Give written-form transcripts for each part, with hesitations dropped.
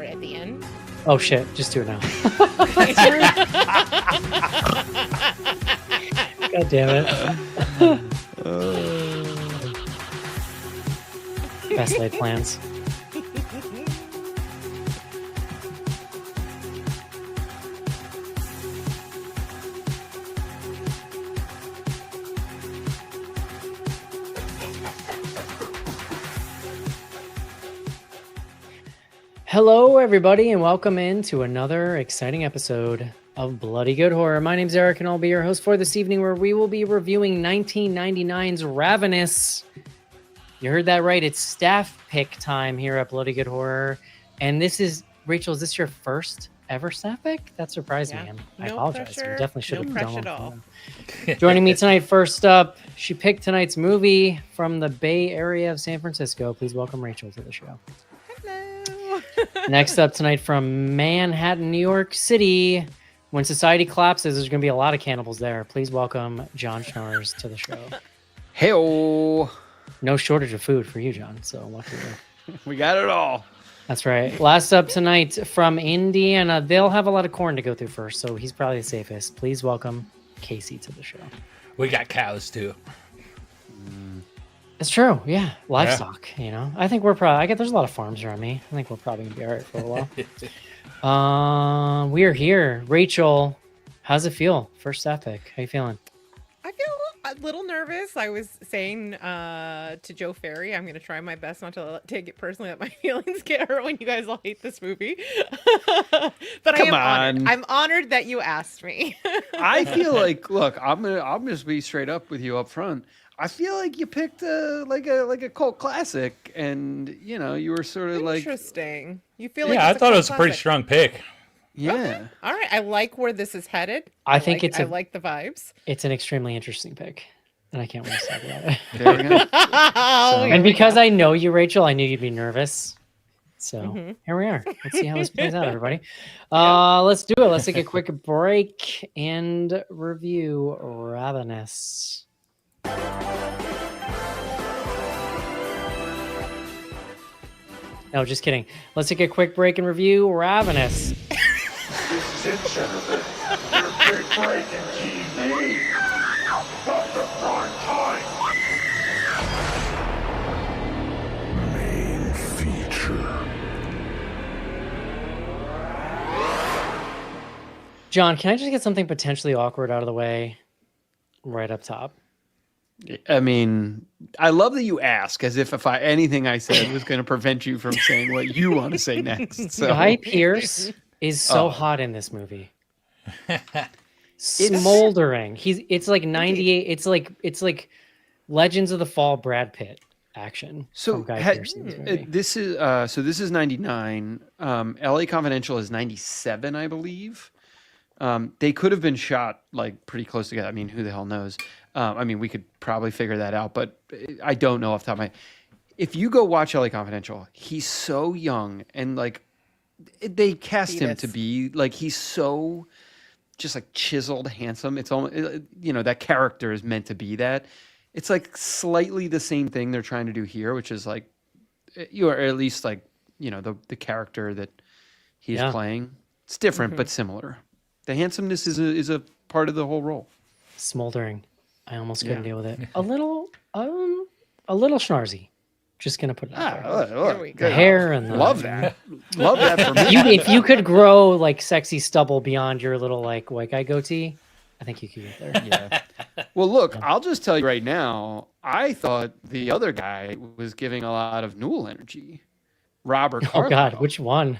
right at the end. Oh shit! Just do it now. God damn it! Best laid plans. Hello, everybody, and welcome into another exciting episode of Bloody Good Horror. My name's Eric, and I'll be your host for this evening, where we will be reviewing 1999's Ravenous. You heard that right. It's staff pick time here at Bloody Good Horror. And this is, Rachel, is this your first ever staff pick? That surprised me. I apologize. Pressure. We definitely should have done at all. Joining me tonight, first up, she picked tonight's movie from the Bay Area of San Francisco. Please welcome Rachel to the show. Hello. Next up tonight from Manhattan, New York City. When society collapses, there's going to be a lot of cannibals there. Please welcome John Schnars to the show. Hey-o. No shortage of food for you, John. So lucky you. We got it all. That's right. Last up tonight from Indiana. They'll have a lot of corn to go through first, so he's probably the safest. Please welcome Casey to the show. We got cows too. It's true, yeah. Livestock, you know. I think we're probably. There's a lot of farms around me. I think we're probably gonna be all right for a while. We are here. Rachel, how's it feel? First staff pick. How you feeling? I feel a little nervous. I was saying to Joe Ferry, I'm going to try my best not to take it personally that my feelings get hurt when you guys all hate this movie. But Come honored. on. I'm honored that you asked me. I feel like, look, I'm just be straight up with you up front. I feel like you picked like a cult classic, and you know you were sort of like interesting. You feel like I it's thought it cult was a pretty classic. strong pick. yeah. Okay. All right. I like where this is headed. I think I like the vibes. it's an extremely interesting pick, and I can't wait to talk about it. There we go. And because I know you, Rachel, I knew you'd be nervous. So here we are. Let's see how this plays out, everybody. Let's do it. Let's take a quick break and review Ravenous. No, just kidding. Let's take a quick break and review Ravenous. This is it, gentlemen. Your big break in TV. Stop the prime time. Main feature. John, can I just get something potentially awkward out of the way right up top? I mean, I love that you ask, as if anything I said was going to prevent you from saying what you want to say next. So Guy Pearce is so hot in this movie. Smoldering. It's like 98. It's like Legends of the Fall Brad Pitt action. So from Guy Pearce in this movie. this is 99. LA Confidential is 97, I believe. They could have been shot like pretty close together. I mean, who the hell knows? I mean, we could probably figure that out, but I don't know off the top of my head. If you go watch LA Confidential, he's so young, and like they cast him to be like he's so just like chiseled, handsome. It's almost, you know, that character is meant to be that. It's like slightly the same thing they're trying to do here, which is like you are at least like, you know, the character that he's playing. It's different but similar. The handsomeness is a part of the whole role. Smoldering. I almost couldn't deal with it. A little schnarzy. Just gonna put it out there. The hair and the Love that. Love that for me. If you could grow like sexy stubble beyond your little like white guy goatee, I think you could get there. Yeah. Well, look, I'll just tell you right now. I thought the other guy was giving a lot of Newell energy. Robert Carlyle. Oh God, which one?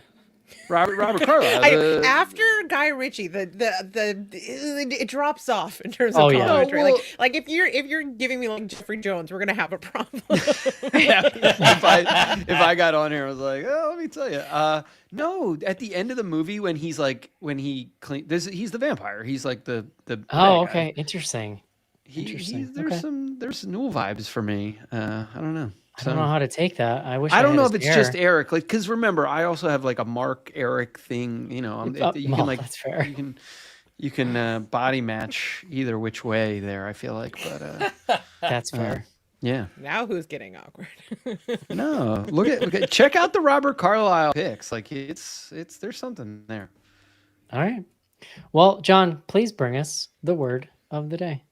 Robert Carlyle. After Guy Ritchie, it drops off in terms of Oh, yeah. commentary. No, well- like if you're giving me like Jeffrey Jones, we're gonna have a problem. if I got on here, I was like, oh, let me tell you. No, at the end of the movie when he's the vampire. He's like the Oh, bad guy. okay, interesting. There's Newell vibes for me. I don't know. I don't know how to take that. I wish. I don't had know his if it's hair. just Eric, like, because remember, I also have like a Mark Eric thing. You know, you can like that's fair. you can body match either which way there. I feel like, but That's fair. Yeah. Now who's getting awkward? No, look at check out the Robert Carlyle picks. Like it's there's something there. All right. Well, John, please bring us the word of the day.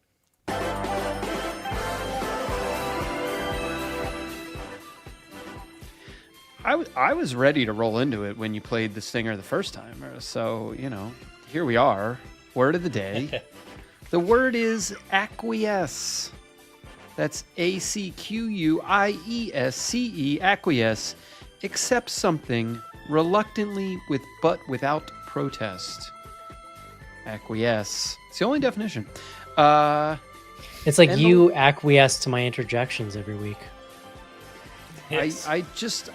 I was ready to roll into it when you played the stinger the first time. So, here we are. Word of the day. The word is acquiesce. That's ACQUIESCE, acquiesce. Accept something reluctantly but without protest. Acquiesce. It's the only definition. It's like you acquiesce to my interjections every week. Yes.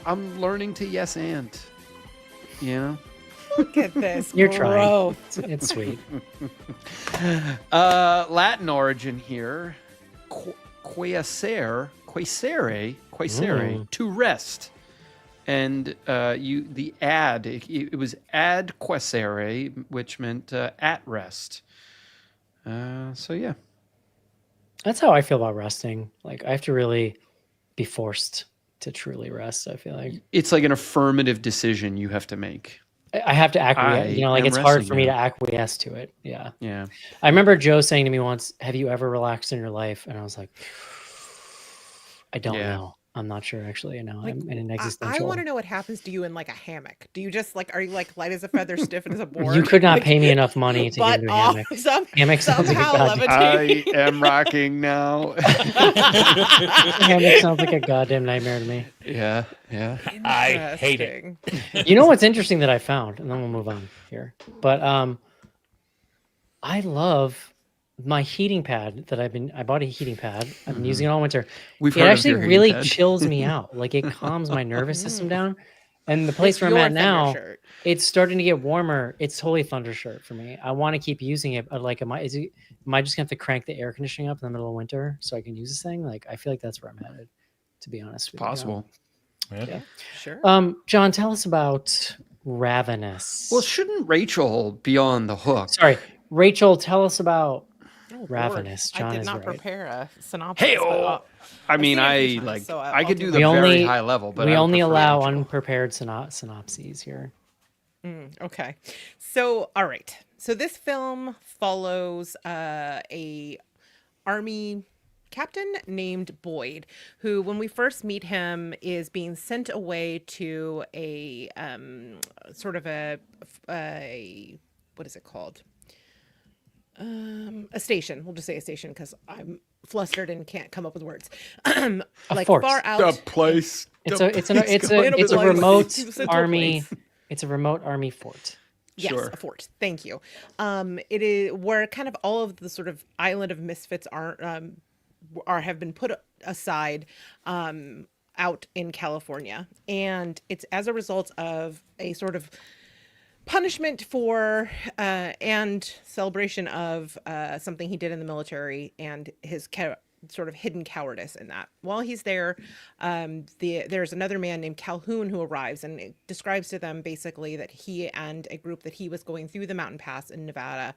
I'm learning to yes and. Look at this. You're trying. growth. It's sweet. Latin origin here. Quiescere, to rest. And the ad, it was ad quiescere, which meant at rest. So yeah. That's how I feel about resting. Like I have to really be forced to truly rest. I feel like It's like an affirmative decision you have to make. I have to acquiesce. am It's hard resting for me to now. acquiesce to it. Yeah. Yeah. I remember Joe saying to me once, "Have you ever relaxed in your life?" And I was like, "I don't Yeah. know. I'm not sure actually. I know Like, I'm in an I existential." want to know what happens to you in like a hammock. Do you just like, are you like light as a feather, stiff as a board? You could not Like, pay me enough money to get butt into a off, hammock. Hammock sounds like a somehow goddamn- I levitating. am rocking now. Hammock sounds like a goddamn nightmare to me. Yeah. I hate it. Interesting. You know what's interesting that I found, and then we'll move on here. But I love my heating pad that I bought a heating pad. I've been using it all winter. We've It heard of actually your heating really pad. chills me out. Like it calms my nervous system down. And the place It's where I'm your at thunder now, shirt. it's starting to get warmer. It's totally thunder shirt for me. I want to keep using it, but like, am I just gonna have to crank the air conditioning up in the middle of winter so I can use this thing? Like, I feel like that's where I'm headed, to be honest with you. Possible. Yeah. Sure. John, tell us about Ravenous. Well, shouldn't Rachel be on the hook? Sorry, Rachel, tell us about Oh, Lord. Ravenous. John I did is not right. prepare a synopsis. Hey, but, I seen mean, it a I few times, like so I could I'll do do the We very only- high level, but we I would only prefer allow Rachel. unprepared synopses here. Okay. So, all right. So this film follows a army captain named Boyd, who, when we first meet him, is being sent away to a sort of a what is it called? A station. We'll just say a station because I'm flustered and can't come up with words. Like force. far out. The place. It's the a it's place a going it's a place. remote He was sent to a army. place. It's a remote army fort. Yes, Sure. a fort. Thank you. It is where kind of all of the sort of island of misfits have been put aside out in California, and it's as a result of a sort of punishment for and celebration of something he did in the military and his sort of hidden cowardice in that. While he's there, there's another man named Calhoun who arrives, and it describes to them basically that he and a group that he was going through the mountain pass in Nevada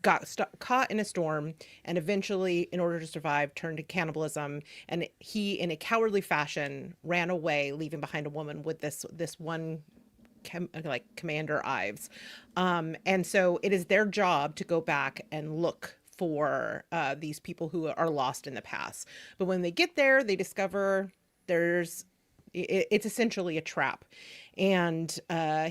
got caught in a storm, and eventually, in order to survive, turned to cannibalism. And he, in a cowardly fashion, ran away, leaving behind a woman with this one Commander Ives. And so it is their job to go back and look for these people who are lost in the past. But when they get there, they discover it's essentially a trap. And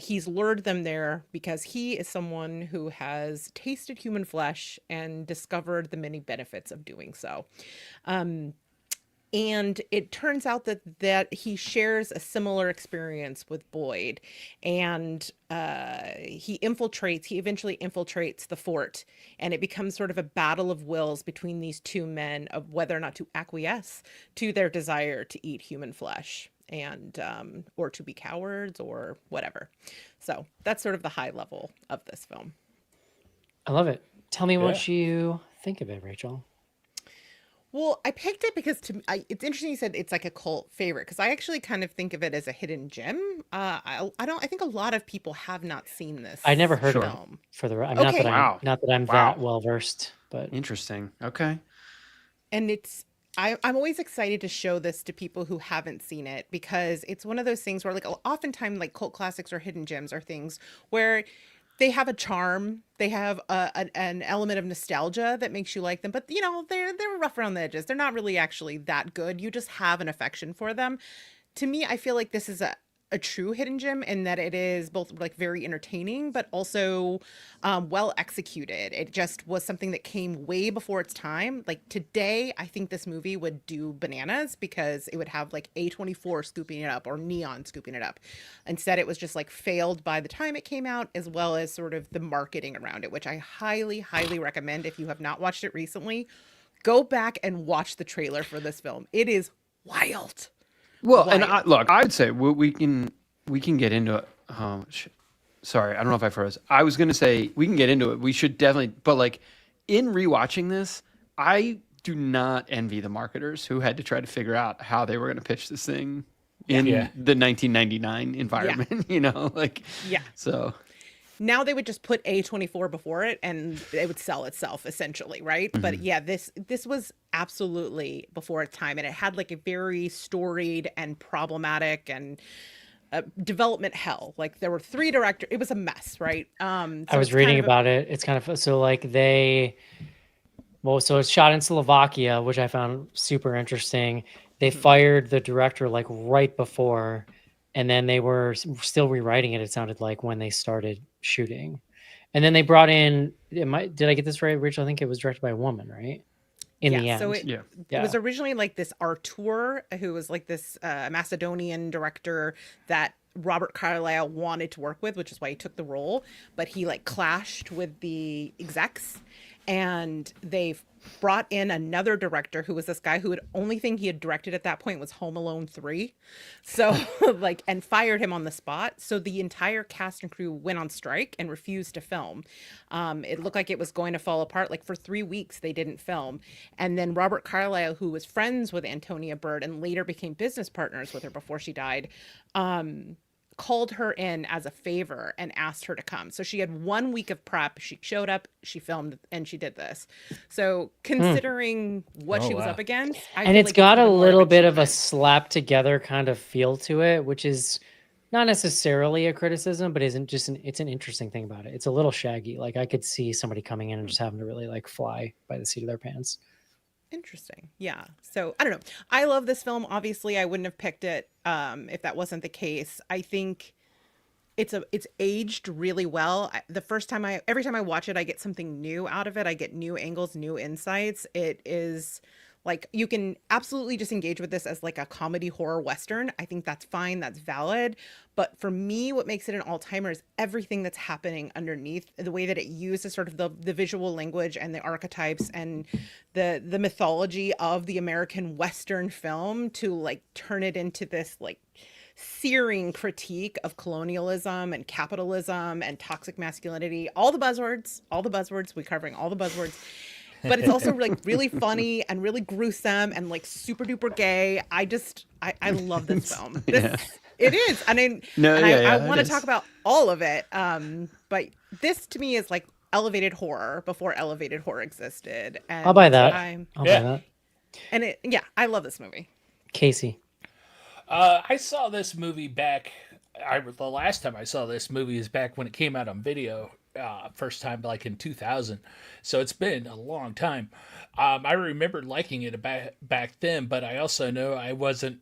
he's lured them there because he is someone who has tasted human flesh and discovered the many benefits of doing so. And it turns out that he shares a similar experience with Boyd, and he eventually infiltrates the fort, and it becomes sort of a battle of wills between these two men of whether or not to acquiesce to their desire to eat human flesh and or to be cowards or whatever. So that's sort of the high level of this film. I love it. Tell me what Yeah. you think of it, Rachel. Well, I picked it because it's interesting you said it's like a cult favorite, because I actually kind of think of it as a hidden gem. I think a lot of people have not seen this. I never heard of film. it. For the I'm Okay. Wow. not that I'm Wow. that well versed, but Interesting. Okay. And it's I'm always excited to show this to people who haven't seen it because it's one of those things where, like, oftentimes, like, cult classics or hidden gems are things where they have a charm, they have an element of nostalgia that makes you like them, but you know they're rough around the edges. They're not really actually that good. You just have an affection for them. To me, I feel like this is a true hidden gem in that it is both like very entertaining but also well executed. It just was something that came way before its time. Like today, I think this movie would do bananas because it would have like A24 scooping it up or Neon scooping it up. Instead, it was just like failed by the time it came out, as well as sort of the marketing around it, which I highly, highly recommend if you have not watched it recently. Go back and watch the trailer for this film. It is wild. Well, and Wild. look, I would say we can get into it. Oh, sorry, I don't know if I froze. I was going to say we can get into it. We should definitely, but like in rewatching this, I do not envy the marketers who had to try to figure out how they were going to pitch this thing in Yeah. the 1999 environment. You know, like Yeah. So Now they would just put A24 before it and it would sell itself essentially, right? But yeah, this was absolutely before its time, and it had like a very storied and problematic and development hell. Like there were three directors. It was a mess, right? I So was it's reading kind of about it. It's kind of so like so it's shot in Slovakia, which I found super interesting. They fired the director like right before, and then they were still rewriting it. It sounded like when they started shooting, and then they brought in. Did I get this right, Rachel? I think it was directed by a woman, right? In the yeah. end, So it yeah. it was originally like this Artur, who was like this Macedonian director that Robert Carlyle wanted to work with, which is why he took the role. But he like clashed with the execs, and they brought in another director who was this guy who had only thing he had directed at that point was Home Alone 3. So like and fired him on the spot. So the entire cast and crew went on strike and refused to film. It looked like it was going to fall apart. Like for 3 weeks they didn't film. And then Robert Carlyle, who was friends with Antonia Bird and later became business partners with her before she died, called her in as a favor and asked her to come. So she had 1 week of prep. She showed up, she filmed, and she did this. So considering what Oh, she was wow. up against, I and feel it's like got a even more little bit of a achievement. slap together kind of feel to it, which is not necessarily a criticism, but isn't just it's an interesting thing about it. It's a little shaggy. Like I could see somebody coming in and just having to really like fly by the seat of their pants. Interesting. Yeah. So I don't know. I love this film. Obviously, I wouldn't have picked it if that wasn't the case. I think it's aged really well. The first time every time I watch it, I get something new out of it. I get new angles, new insights. It is like you can absolutely just engage with this as like a comedy horror western. I think that's fine, that's valid. But for me, what makes it an all-timer is everything that's happening underneath, the way that it uses sort of the visual language and the archetypes and the mythology of the American western film to like turn it into this like searing critique of colonialism and capitalism and toxic masculinity. All the buzzwords, we're covering all the buzzwords. But it's also like really funny and really gruesome and like super duper gay. I love this film. Yeah. It is. No, And yeah, I yeah, want it to talk is. about all of it. But this to me is like elevated horror before elevated horror existed. And I'll buy that. I'll Yeah. buy that. I love this movie. Casey. I saw this movie back. The last time I saw this movie is back when it came out on video. First time like in 2000. So it's been a long time. I remember liking it back then, but I also know I wasn't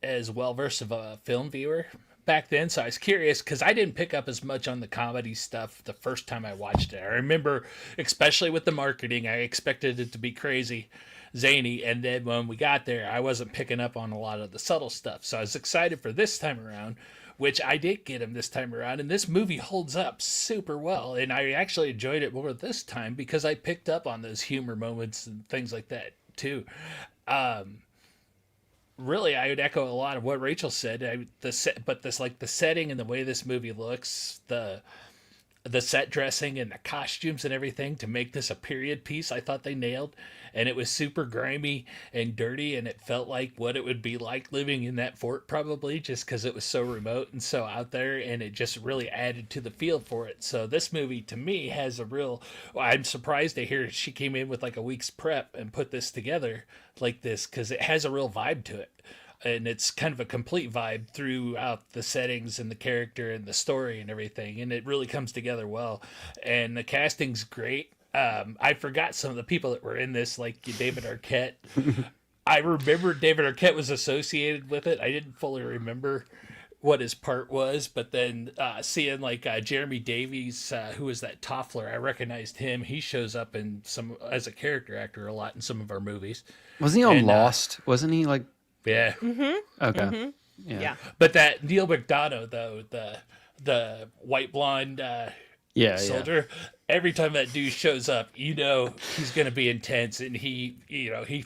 as well versed of a film viewer back then. So I was curious because I didn't pick up as much on the comedy stuff the first time I watched it. I remember, especially with the marketing, I expected it to be crazy, zany, and then when we got there, I wasn't picking up on a lot of the subtle stuff. So I was excited for this time around, which I did get him this time around, and this movie holds up super well. And I actually enjoyed it more this time because I picked up on those humor moments and things like that too. Really, I would echo a lot of what Rachel said. But this like the setting and the way this movie looks, the set dressing and the costumes and everything to make this a period piece, I thought they nailed. And it was super grimy and dirty, and it felt like what it would be like living in that fort, probably, just because it was so remote and so out there, and it just really added to the feel for it. So this movie, to me, has a real. I'm surprised to hear she came in with like a week's prep and put this together like this, because it has a real vibe to it. And it's kind of a complete vibe throughout the settings and the character and the story and everything, and it really comes together well. And the casting's great. I forgot some of the people that were in this, like David Arquette. I remember David Arquette was associated with it. I didn't fully remember what his part was, but then seeing like Jeremy Davies, who was that Toffler, I recognized him. He shows up in some as a character actor a lot in some of our movies. Wasn't he on And, Lost? Wasn't he like? Yeah. Okay. Yeah. But that Neil McDonough, though, the white blonde Yeah. soldier, every time that dude shows up, you know he's going to be intense, and he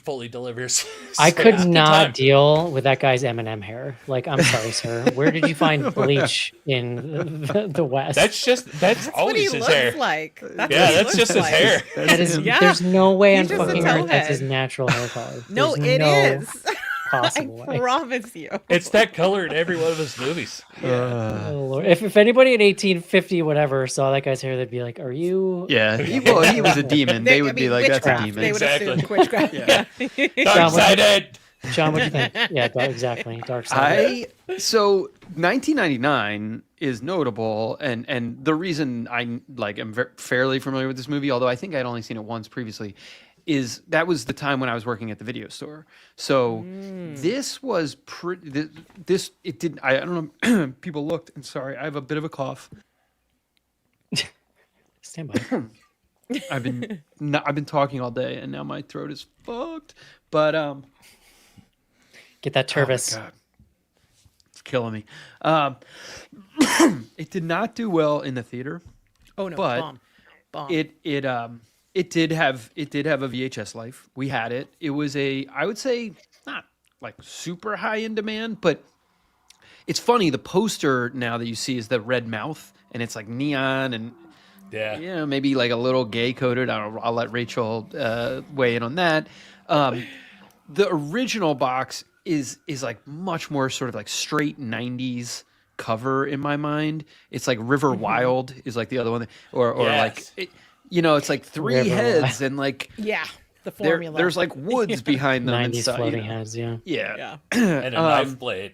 fully delivers. I So could it's a good not time. deal with that guy's Eminem hair. Like, I'm sorry, sir. Where did you find bleach in the West? That's That's what always he his looks hair. like. That's Yeah, what he that's looks just his like. hair. That is, Yeah. There's no way on He's just a fucking earth that's his towhead. natural hair color. No, There's it no is. possible I way. promise you. It's that color in every one of his movies. Oh, Lord. If anybody in 1850 whatever saw that guy's hair, they'd be like, "Are you?" Yeah. He was a demon. They would be like, that's a witchcraft. demon. They would Exactly. assume witchcraft. Yeah. Dark-sided. John, what do you think? Yeah, exactly. Dark side. So 1999 is notable, and the reason I like am fairly familiar with this movie, although I think I'd only seen it once previously, is that was the time when I was working at the video store. So this was pretty. This it didn't. I don't know. People looked, and sorry, I have a bit of a cough. Stand by. I've been talking all day, and now my throat is fucked. But Get that oh my Tervis. God. It's killing me. It did not do well in the theater. Oh no, But bomb. It did have a VHS life. We had it. It was I would say not like super high in demand, but it's funny. The poster now that you see is the red mouth, and it's like neon and Yeah. maybe like a little gay coded. I don't know. I'll let Rachel weigh in on that. The original box is like much more sort of like straight 90s cover in my mind. It's like River Wild is like the other one, or Yes. like it's like three River heads and like Yeah, the formula. there's like woods behind them and 90s stuff. floating heads. Yeah. Yeah. yeah. And a knife blade.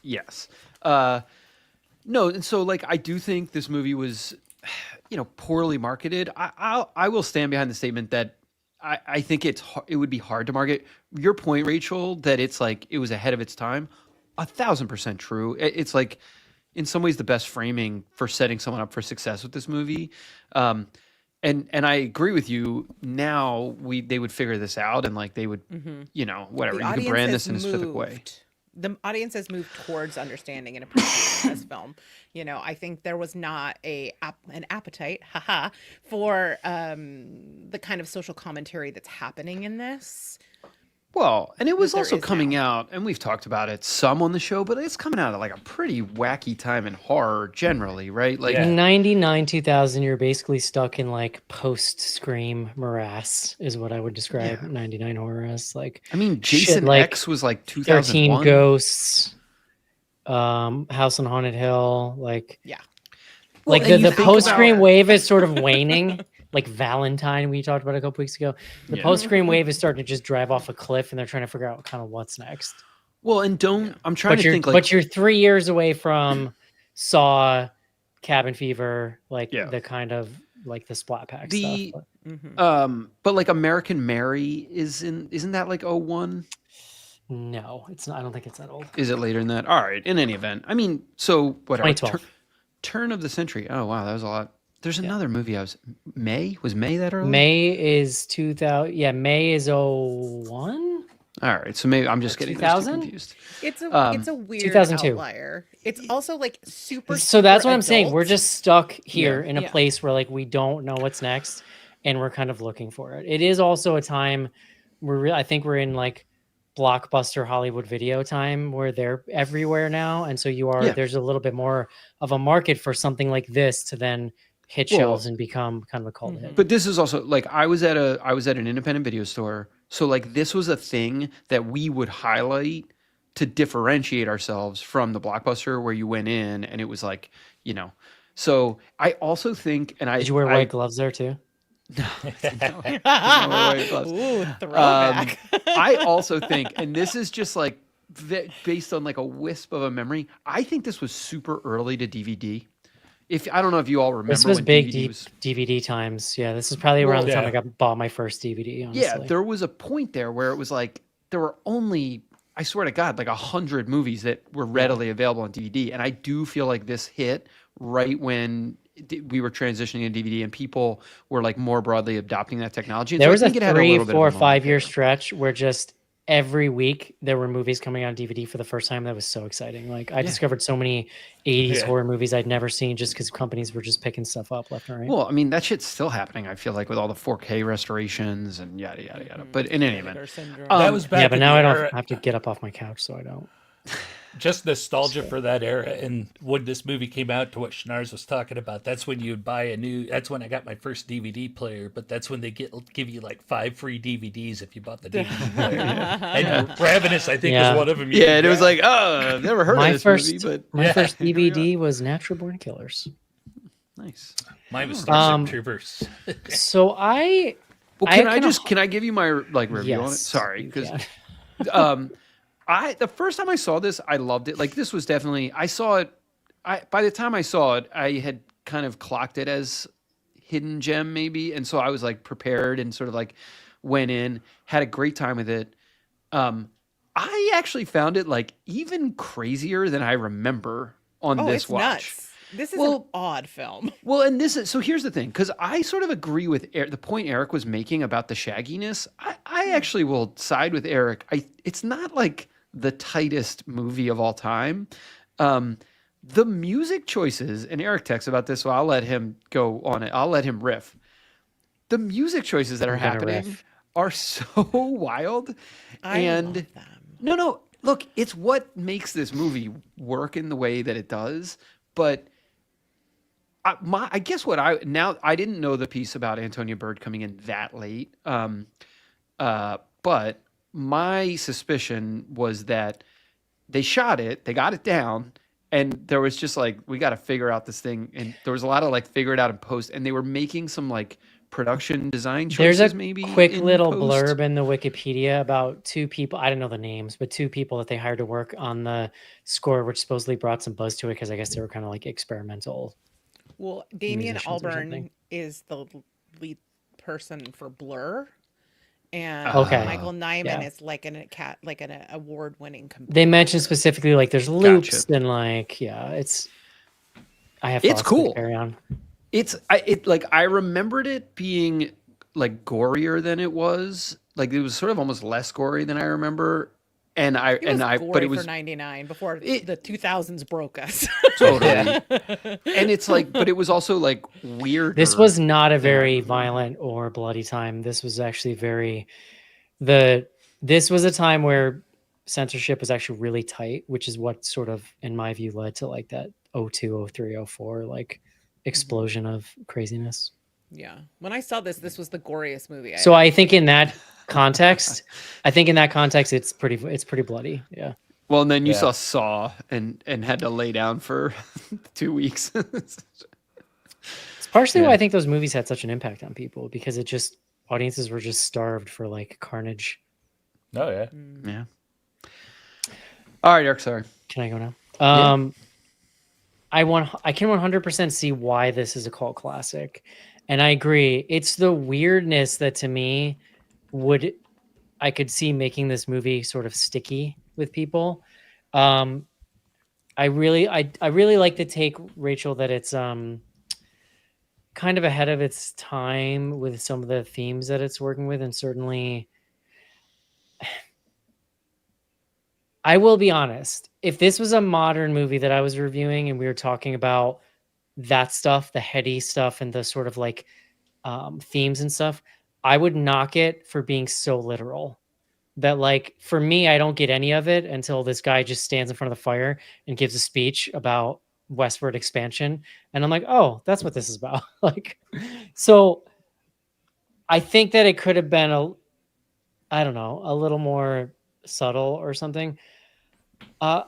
Yes. No, and so like I do think this movie was, poorly marketed. I will stand behind the statement that I think it would be hard to market. Your point, Rachel, that it's like it was ahead of its time, 1,000% true. It's like in some ways the best framing for setting someone up for success with this movie. And I agree with you. Now they would figure this out and like they would, whatever, The you can audience brand has this in a specific way. moved. The audience has moved towards understanding and appreciating this film. I think there was not an appetite, for the kind of social commentary that's happening in this. Well, and it was there also is coming now. out, and we've talked about it some on the show, but it's coming out at like a pretty wacky time in horror generally, right? Like, Yeah. 99, 2000, you're basically stuck in like post-Scream morass, is what I would describe 99 horror as. Like, I mean, shit Jason like X was like 13 2001. Ghosts, House on Haunted Hill. Like, Yeah. Well, like and you the think post-Scream about- wave is sort of waning. Like Valentine, we talked about a couple weeks ago. The Yeah. post-Scream wave is starting to just drive off a cliff, and they're trying to figure out kind of what's next. Well, and I'm trying to think like, But you're 3 years away from Saw, Cabin Fever, like Yeah. the kind of like the Splat Pack The- stuff. but like American Mary isn't that like 01? No, it's not. I don't think it's that old. Is it later than that? All right. In any event, I mean, so whatever. 2012. Turn of the century. Oh wow, that was a lot. There's another movie was May that early? May is 2000. Yeah, May is 01. All right, so maybe I'm just getting those two 2000? confused. It's a weird 2002. outlier. It's also like super. So that's super what I'm saying. We're adult. just stuck here in a Yeah. place where like we don't know what's next, and we're kind of looking for it. It is also a time where I think we're in like blockbuster Hollywood video time where they're everywhere now, and so Yeah. there's a little bit more of a market for something like this to then hit Well, shelves and become kind of a cult hit. but this is also like I was at an independent video store, so like this was a thing that we would highlight to differentiate ourselves from the Blockbuster where you went in and it was like, you know. So I also think, and Did you wear white gloves there too? no, no, no white gloves. Ooh, throwback. I also think, and this is just like based on like a wisp of a memory, I think this was super early to DVD. If I don't know if you all remember, This was when big DVD was, DVD times. Yeah, this is probably around the time I bought my first DVD. Honestly. yeah, there was a point there where it was like there were only, I swear to God, like 100 movies that were readily available on DVD, and I do feel like this hit right when we were transitioning to DVD and people were like more broadly adopting that technology. And there so was I a think it had 3, little bit of 4, a moment 5 year there. stretch where just every week there were movies coming out on DVD for the first time. That was so exciting. Like I discovered so many 80s horror movies I'd never seen just because companies were just picking stuff up left and right. Well, I mean, that shit's still happening, I feel like, with all the 4K restorations and yada, yada, yada. But in any event, That was back yeah, but in now the I don't era- have to get up off my couch, so I don't. just nostalgia for that era. And when this movie came out, to what Schnars was talking about, that's when you'd buy a new. That's when I got my first DVD player. But that's when they give you like 5 free DVDs if you bought the DVD player. And Ravenous, I think, was one of them. Yeah, and it was like, oh, I've never heard My of this first, movie, but my first here we are. DVD was Natural Born Killers. Nice. Mine was Starship Troopers. So I. Well, can I give you my like review on it? Yes, Sorry, you because can. the first time I saw this, I loved it. Like this was definitely, I saw it. By the time I saw it, I had kind of clocked it as hidden gem maybe, and so I was like prepared and sort of like went in, had a great time with it. I actually found it like even crazier than I remember on this It's watch. nuts. This is an odd film. Well, and this is, so here's the thing, because I sort of agree with the point Eric was making about the shagginess. I actually will side with Eric. It's not like the tightest movie of all time. The music choices, and Eric texts about this, so I'll let him go on it. I'll let him riff. The music choices that are happening are so wild. I love them. No, look, it's what makes this movie work in the way that it does. But I guess I didn't know the piece about Antonia Bird coming in that late. But my suspicion was that they shot it, they got it down, and there was just like, we got to figure out this thing. And there was a lot of like figure it out in post, and they were making some like production design choices. There's a maybe quick in little post. blurb in the Wikipedia about 2 people. I don't know the names, but 2 people that they hired to work on the score, which supposedly brought some buzz to it because I guess they were kind of like experimental. Well, Damien musicians or Albarn something. is the lead person for Blur, and Okay. Michael Nyman Yeah. is like an award-winning composer. They mentioned specifically like there's loops and like it's. I have. It's thoughts, cool. Carry on. I remembered it being like gorier than it was. Like it was sort of almost less gory than I remember. But it was for 99 before the 2000s broke us. totally. And it's like, but it was also like weird. This was not a very violent or bloody time. This was actually this was a time where censorship was actually really tight, which is what sort of, in my view, led to like that 02, 03, 04 like explosion of craziness. Yeah. When I saw this was the goriest movie. So I think in that context, it's pretty bloody. Yeah. Well, and then you saw Saw and had to lay down for 2 weeks. It's partially why I think those movies had such an impact on people, because audiences were just starved for like carnage. Oh yeah. Yeah. All right, Eric, sorry. Can I go now? I can 100% see why this is a cult classic. And I agree. It's the weirdness that to me I could see making this movie sort of sticky with people. I really like the take, Rachel, that it's kind of ahead of its time with some of the themes that it's working with. And certainly I will be honest, if this was a modern movie that I was reviewing and we were talking about that stuff, the heady stuff and the sort of like themes and stuff, I would knock it for being so literal. That like, for me, I don't get any of it until this guy just stands in front of the fire and gives a speech about westward expansion. And I'm like, oh, that's what this is about. Like, so I think that it could have been I don't know, a little more subtle or something. I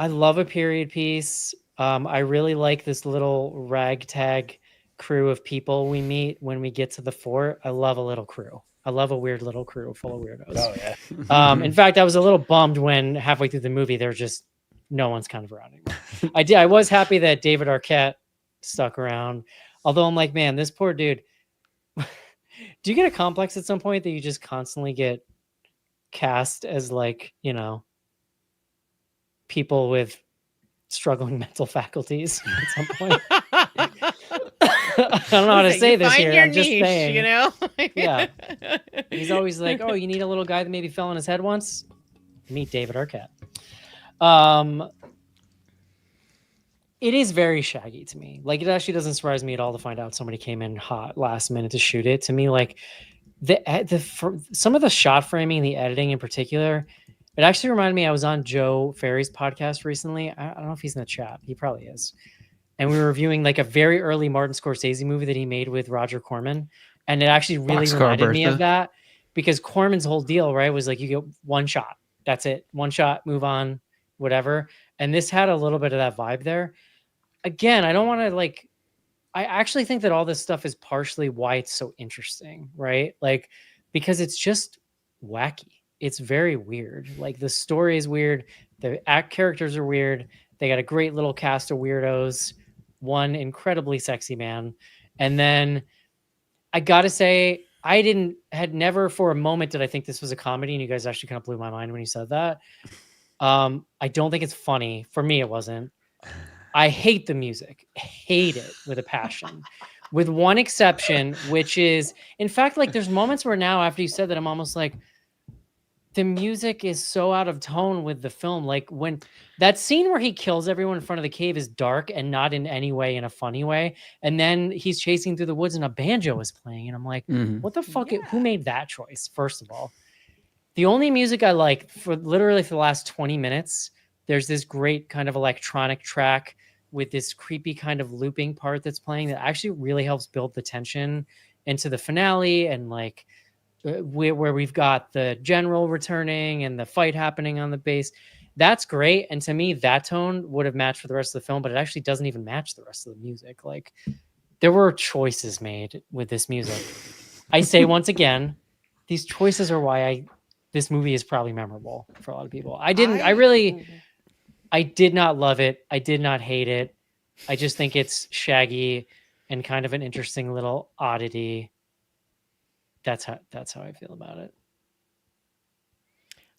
love a period piece. I really like this little ragtag crew of people we meet when we get to the fort. I love a little crew. I love a weird little crew full of weirdos. Oh yeah. In fact, I was a little bummed when halfway through the movie, there's just no one's kind of around anymore. I was happy that David Arquette stuck around. Although I'm like, man, this poor dude. Do you get a complex at some point that you just constantly get cast as like, you know, people with struggling mental faculties at some point? I don't know how to say this here. I'm just saying, you know. Yeah. He's always like, oh, you need a little guy that maybe fell on his head once. Meet David Arquette. It is very Shaggy to me. Like, it actually doesn't surprise me at all to find out somebody came in hot last minute to shoot it. To me, like some of the shot framing, the editing in particular, it actually reminded me. I was on Joe Ferry's podcast recently. I don't know if he's in the chat. He probably is. And we were reviewing like a very early Martin Scorsese movie that he made with Roger Corman, and it actually really reminded me of that, because Corman's whole deal, right, was like, you get one shot, that's it, one shot, move on, whatever. And this had a little bit of that vibe there. Again, I don't want to like, I actually think that all this stuff is partially why it's so interesting, right? Like, because it's just wacky. It's very weird. Like, the story is weird. The characters are weird. They got a great little cast of weirdos, one incredibly sexy man. And then I got to say, had never for a moment did I think this was a comedy. And you guys actually kind of blew my mind when you said that. I don't think it's funny. For me, it wasn't. I hate the music. Hate it with a passion. With one exception, which is, in fact, like, there's moments where now after you said that, I'm almost like, the music is so out of tone with the film. Like, when that scene where he kills everyone in front of the cave is dark and not in any way in a funny way. And then he's chasing through the woods and a banjo is playing. And I'm like, what the fuck? Yeah. Who made that choice? First of all, the only music I like for the last 20 minutes, there's this great kind of electronic track with this creepy kind of looping part that's playing that actually really helps build the tension into the finale. And like, where we've got the general returning and the fight happening on the base. That's great. And to me, that tone would have matched for the rest of the film, but it actually doesn't even match the rest of the music. Like, there were choices made with this music. I say once again, these choices are why this movie is probably memorable for a lot of people. I did not love it. I did not hate it. I just think it's Shaggy and kind of an interesting little oddity. That's how I feel about it.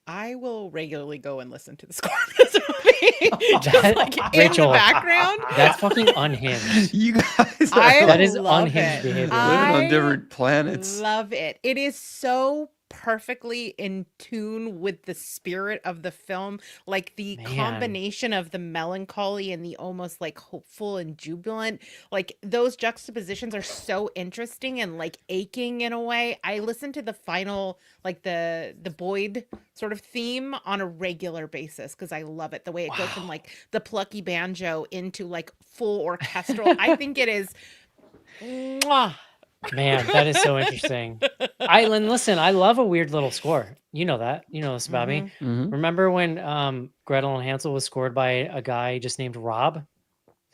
I will regularly go and listen to the score of this movie. Just like in Rachel, the background. That's fucking unhinged. You guys That is love unhinged it. behavior. living I on different planets. love it. It is so perfectly in tune with the spirit of the film, like the Man. combination of the melancholy and the almost like hopeful and jubilant, like those juxtapositions are so interesting and like aching in a way. I listen to the final, like the Boyd sort of theme on a regular basis because I love it, the way it goes from like the plucky banjo into like full orchestral. I think it is mwah. Man, that is so interesting. Listen, I love a weird little score. You know that. You know this about me. Mhm. Remember when Gretel and Hansel was scored by a guy just named Rob?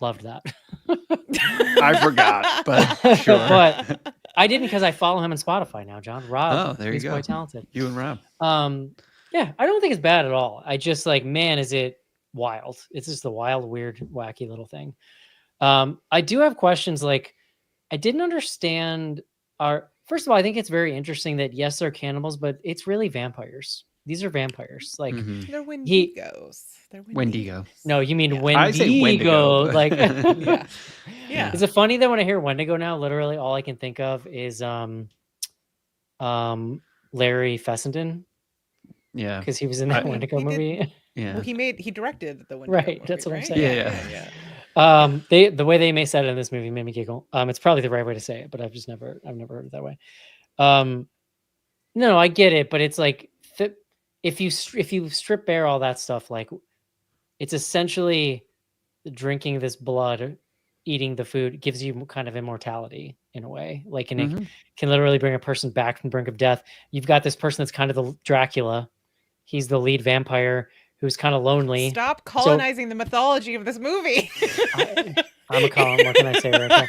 Loved that. I forgot, but sure. But I didn't, because I follow him on Spotify now, John. Rob. Oh, there you he's go. quite talented. You and Rob. Yeah, I don't think it's bad at all. I just like, man, is it wild. It's just a wild, weird, wacky little thing. I do have questions. Like, I didn't understand first of all, I think it's very interesting that yes, they're cannibals, but it's really vampires. These are vampires. Like, Mhm. They're Wendigos. They're Wendigo. no, you mean Yeah. I say Wendigo. Wendigo, but- Like, Yeah. Yeah. Is it funny that when I hear Wendigo now, literally all I can think of is Larry Fessenden, Yeah. because he was in that I- Wendigo He did- movie. Yeah. Well, he directed the Wendigo Right, movie, that's what I'm right? saying. Yeah. The way they may said it in this movie made me giggle. It's probably the right way to say it, but I've never heard it that way. No, I get it, but it's like if you strip bare all that stuff, like, it's essentially drinking this blood, eating the food gives you kind of immortality in a way. Like, and it can literally bring a person back from the brink of death. You've got this person that's kind of the Dracula. He's the lead vampire who's kind of lonely. Stop So colonizing the mythology of this movie. I'm a Colin. What can I say, Rachel?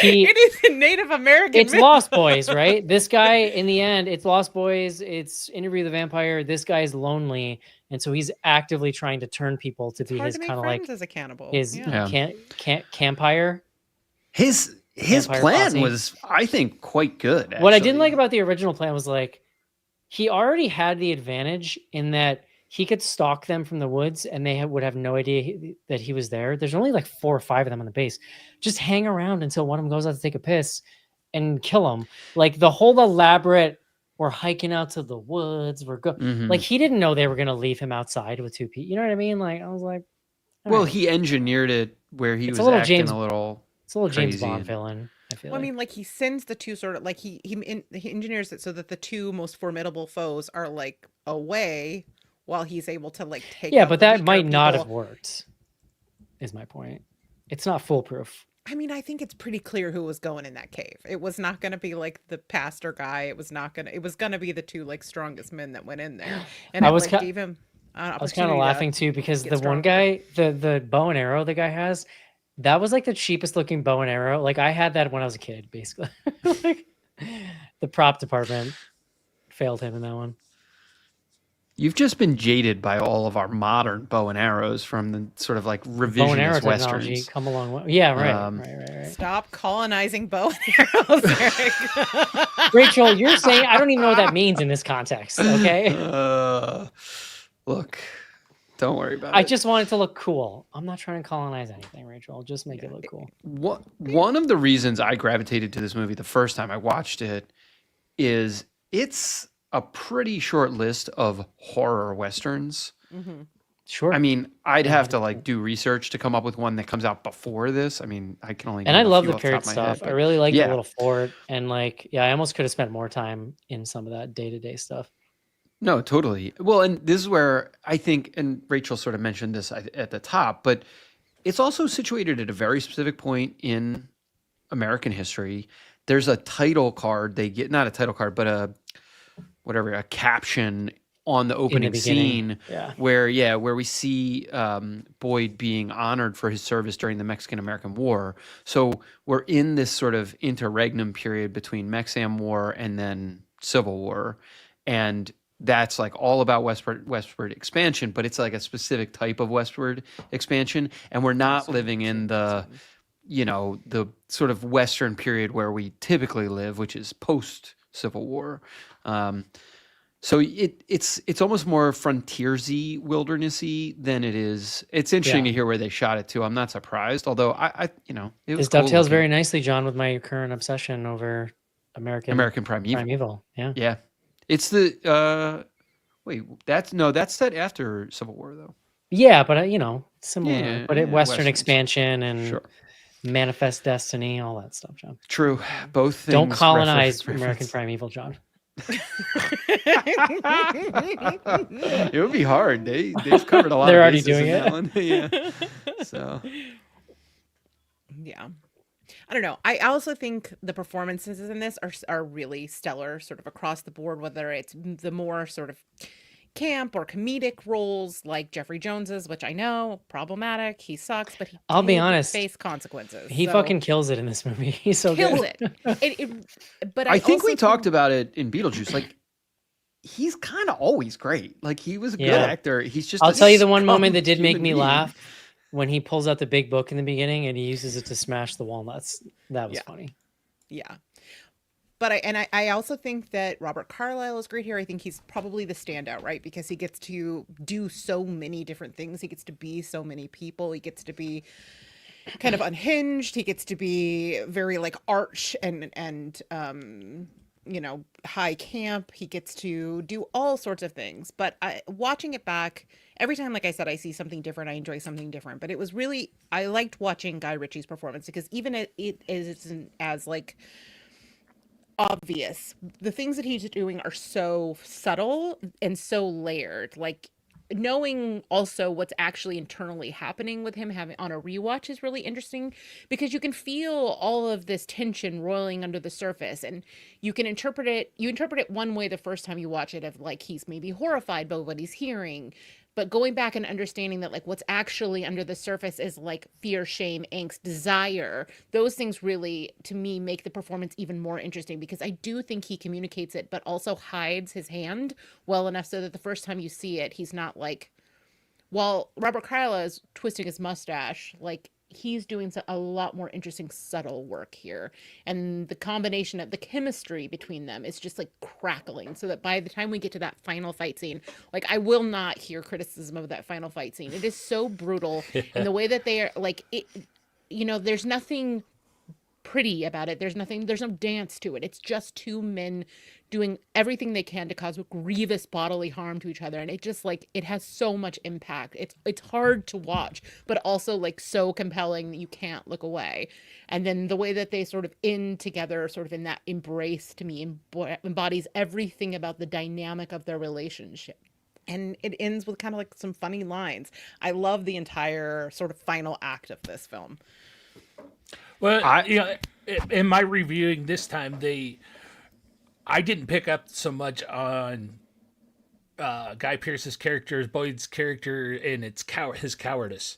It is a Native American It's myth. Lost Boys, right? This guy, in the end, it's Lost Boys. It's Interview with the Vampire. This guy's lonely, and so he's actively trying to turn people to It's be hard his to make kind of friends like as a cannibal. his Yeah. campire. His Vampire plan posse. was, I think, quite good. What I didn't actually. like about the original plan was like he already had the advantage in that he could stalk them from the woods and they would have no idea that he was there. There's only like 4 or 5 of them on the base. Just hang around until one of them goes out to take a piss and kill him. Like the whole elaborate, we're hiking out to the woods. Like he didn't know they were going to leave him outside with 2 people. You know what I mean? Like I was like, all Well, right. he engineered it where he It's was a little acting James- a little. It's a little James crazy Bond and- villain. I feel Well, I like. mean, like he sends the two sort of like he engineers it so that the two most formidable foes are like away while he's able to like take. Yeah, out but the that weaker might not have people. worked. Is my point. It's not foolproof. I mean, I think it's pretty clear who was going in that cave. It was not going to be like the pastor guy. It was going to be the two like strongest men that went in there, and I it was like ki- gave him. I was kind of laughing too because get the one stronger. guy, the bow and arrow the guy has, that was like the cheapest looking bow and arrow. Like I had that when I was a kid, basically. Like the prop department failed him in that one. You've just been jaded by all of our modern bow and arrows from the sort of like Bow and arrow revisionist technology westerns. come along. Yeah, right, Um, right. Stop colonizing bow and arrows, Eric. Rachel, you're saying I don't even know what that means in this context. Okay, Look, don't worry about I it. just want it to look cool. I'm not trying to colonize anything, Rachel. I'll just make it look cool. One of the reasons I gravitated to this movie the first time I watched it is it's a pretty short list of horror westerns. Sure. I mean, I'd have to like do research to come up with one that comes out before this. I mean, I can only. And name I a love few the off period top of my head, stuff. I but really like yeah. the little fort, and like, yeah, I almost could have spent more time in some of that day-to-day stuff. No, totally. Well, and this is where I think, and Rachel sort of mentioned this at the top, but it's also situated at a very specific point in American history. There's a title card they get, not a title card, but a caption on the opening beginning, scene where we see Boyd being honored for his service during the Mexican-American War. So we're in this sort of interregnum period between Mex-Am War and then Civil War. And that's like all about westward expansion, but it's like a specific type of westward expansion. And we're not living in the sort of Western period where we typically live, which is post Civil War. So it's almost more frontiersy, wildernessy than it is. It's interesting to hear where they shot it too. I'm not surprised, although it was This cool dovetails looking. very nicely, John, with my current obsession over American Primeval. Yeah. Yeah, it's the that's set after Civil War though. Yeah, but similar. Yeah, but yeah, Western Westerns. expansion and Sure. Manifest Destiny, all that stuff, John. True, both things. Don't colonize reference. American Primeval, John. It would be hard. They've covered a lot. They're of already bases doing in it. that one. Yeah. So Yeah. I don't know. I also think the performances in this are really stellar, sort of across the board, whether it's the more sort of camp or comedic roles like Jeffrey Jones's, which I know problematic. He sucks, but I'll be did honest, face consequences. He so fucking kills it in this movie. He's so kills good. But I think also we talked about it in Beetlejuice. Like he's kind of always great. Like he was a good Yeah. actor. He's just. I'll a tell you the one scum moment that did make human me being. laugh when he pulls out the big book in the beginning and he uses it to smash the walnuts. That was Yeah. funny. Yeah. But I also think that Robert Carlyle is great here. I think he's probably the standout, right? Because he gets to do so many different things. He gets to be so many people. He gets to be kind of unhinged. He gets to be very like arch and high camp. He gets to do all sorts of things. But watching it back, every time, like I said, I see something different. I enjoy something different. But it was really, I liked watching Guy Ritchie's performance because even it isn't as like obvious. The things that he's doing are so subtle and so layered. Like knowing also what's actually internally happening with him having on a rewatch is really interesting, because you can feel all of this tension roiling under the surface, and you interpret it one way the first time you watch it, of like he's maybe horrified by what he's hearing, but going back and understanding that like what's actually under the surface is like fear, shame, angst, desire. Those things really, to me, make the performance even more interesting, because I do think he communicates it but also hides his hand well enough so that the first time you see it, he's not like, while Robert Carlyle is twisting his mustache, like he's doing a lot more interesting subtle work here, and the combination of the chemistry between them is just like crackling, so that by the time we get to that final fight scene, like I will not hear criticism of that final fight scene. It is so brutal, and the way that they are like it, there's nothing pretty about it. There's no dance to it. It's just two men doing everything they can to cause grievous bodily harm to each other, and it just like it has so much impact. It's hard to watch, but also like so compelling that you can't look away. And then the way that they sort of end together, sort of in that embrace, to me embodies everything about the dynamic of their relationship. And it ends with kind of like some funny lines. I love the entire sort of final act of this film. Well, in my reviewing this time, I didn't pick up so much on Guy Pearce's character, Boyd's character, and his cowardice,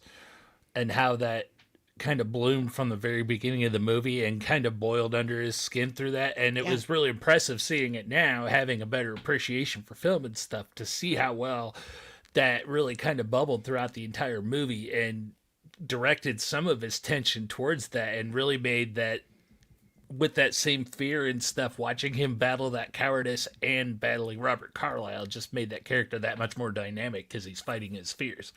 and how that kind of bloomed from the very beginning of the movie and kind of boiled under his skin through that. And it was really impressive seeing it now, having a better appreciation for film and stuff, to see how well that really kind of bubbled throughout the entire movie and directed some of his tension towards that, and really made that, with that same fear and stuff, watching him battle that cowardice and battling Robert Carlyle just made that character that much more dynamic, because he's fighting his fears.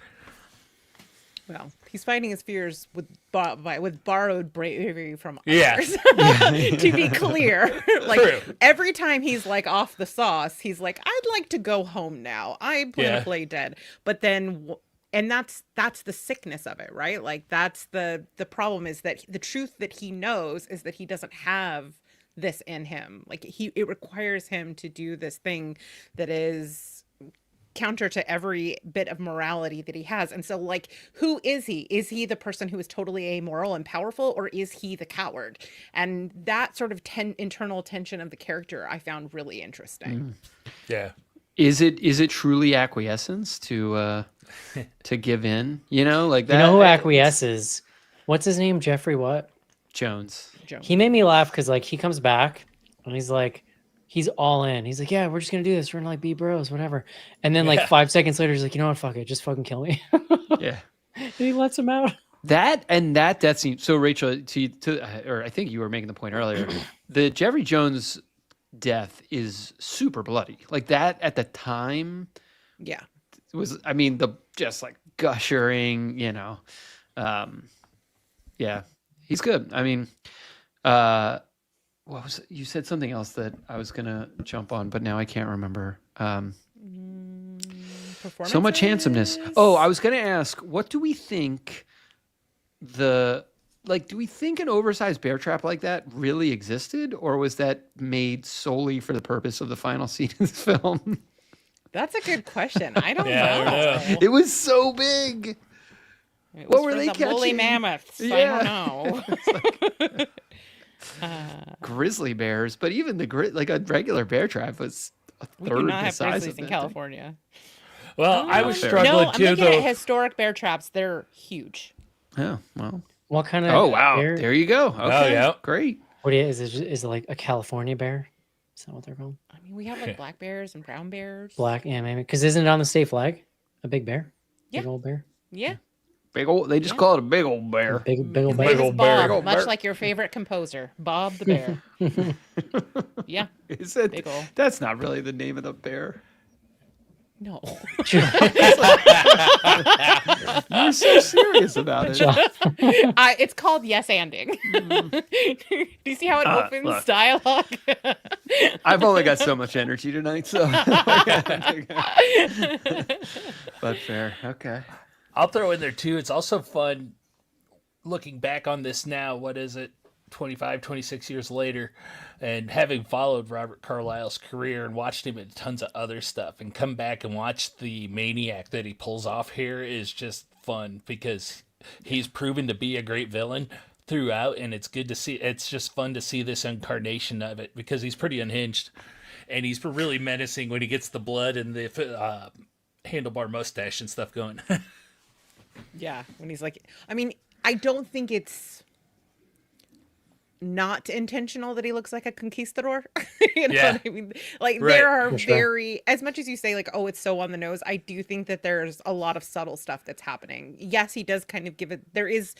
Well, he's fighting his fears with borrowed bravery from Yeah. others. To be clear, like True. every time he's like off the sauce, he's like, "I'd like to go home now. I'm gonna play dead." But then, and that's the sickness of it, right? Like that's the problem, is that the truth that he knows is that he doesn't have this in him. Like it requires him to do this thing that is counter to every bit of morality that he has. And so like, who is he? Is he the person who is totally amoral and powerful, or is he the coward? And that sort of internal tension of the character I found really interesting. Yeah. Is it truly acquiescence to give in? Like that. You know who acquiesces? What's his name? Jeffrey what? Jones. He made me laugh because like he comes back and he's like, he's all in. He's like, yeah, we're just gonna do this. We're gonna like be bros, whatever. And then like 5 seconds later, he's like, you know what? Fuck it, just fucking kill me. Yeah. And he lets him out. That scene. So Rachel, or I think you were making the point earlier, the Jeffrey Jones death is super bloody. Like that at the time. Yeah. Was, I mean, the just like gushering, yeah, he's good. I mean, what was it? You said something else that I was gonna jump on, but now I can't remember. So much handsomeness. Oh, I was gonna ask, what do we think? Do we think an oversized bear trap like that really existed, or was that made solely for the purpose of the final scene of this film? That's a good question. I don't Yeah, I know. don't It was so big. It What was were for they the woolly catching? mammoths. Yeah. I don't know. Grizzly bears, but even like a regular bear trap was a We third do not the have size grizzlies of in that California. Well, I was fair. struggling No, I'm too, looking though. at historic bear traps. They're huge. thing. Oh well. What kind of? Oh wow. bear- There you go. Okay. yeah. Great. What is it? Is it like a California bear? Is that what they're called? I mean, we have like black bears and brown bears. Black, yeah, maybe. Because isn't it on the state flag? A big bear. Big Yeah. old bear. Yeah. Big old. They just call it a big old bear. Big old His bear. name is old Bob, bear. Big old much bear. like your favorite composer, Bob the Bear. Yeah. Is it? Big ol'. That's not really the name of the bear. No. You're so serious about it. It's called yes anding. Do you see how it opens look. dialogue? I've only got so much energy tonight, so. But fair. Okay. I'll throw in there too. It's also fun looking back on this now. What is it? 25, 26 years later, and having followed Robert Carlyle's career and watched him in tons of other stuff and come back and watch the maniac that he pulls off here is just fun because he's proven to be a great villain throughout, and it's good to see. It's just fun to see this incarnation of it because he's pretty unhinged, and he's really menacing when he gets the blood and the handlebar mustache and stuff going. Yeah, when he's like, I mean, I don't think it's not intentional that he looks like a conquistador. You know Yeah. what I mean? Like Right. there are For sure. very, as much as you say like, oh, it's so on the nose, I do think that there's a lot of subtle stuff that's happening. Yes, he does kind of give it, there is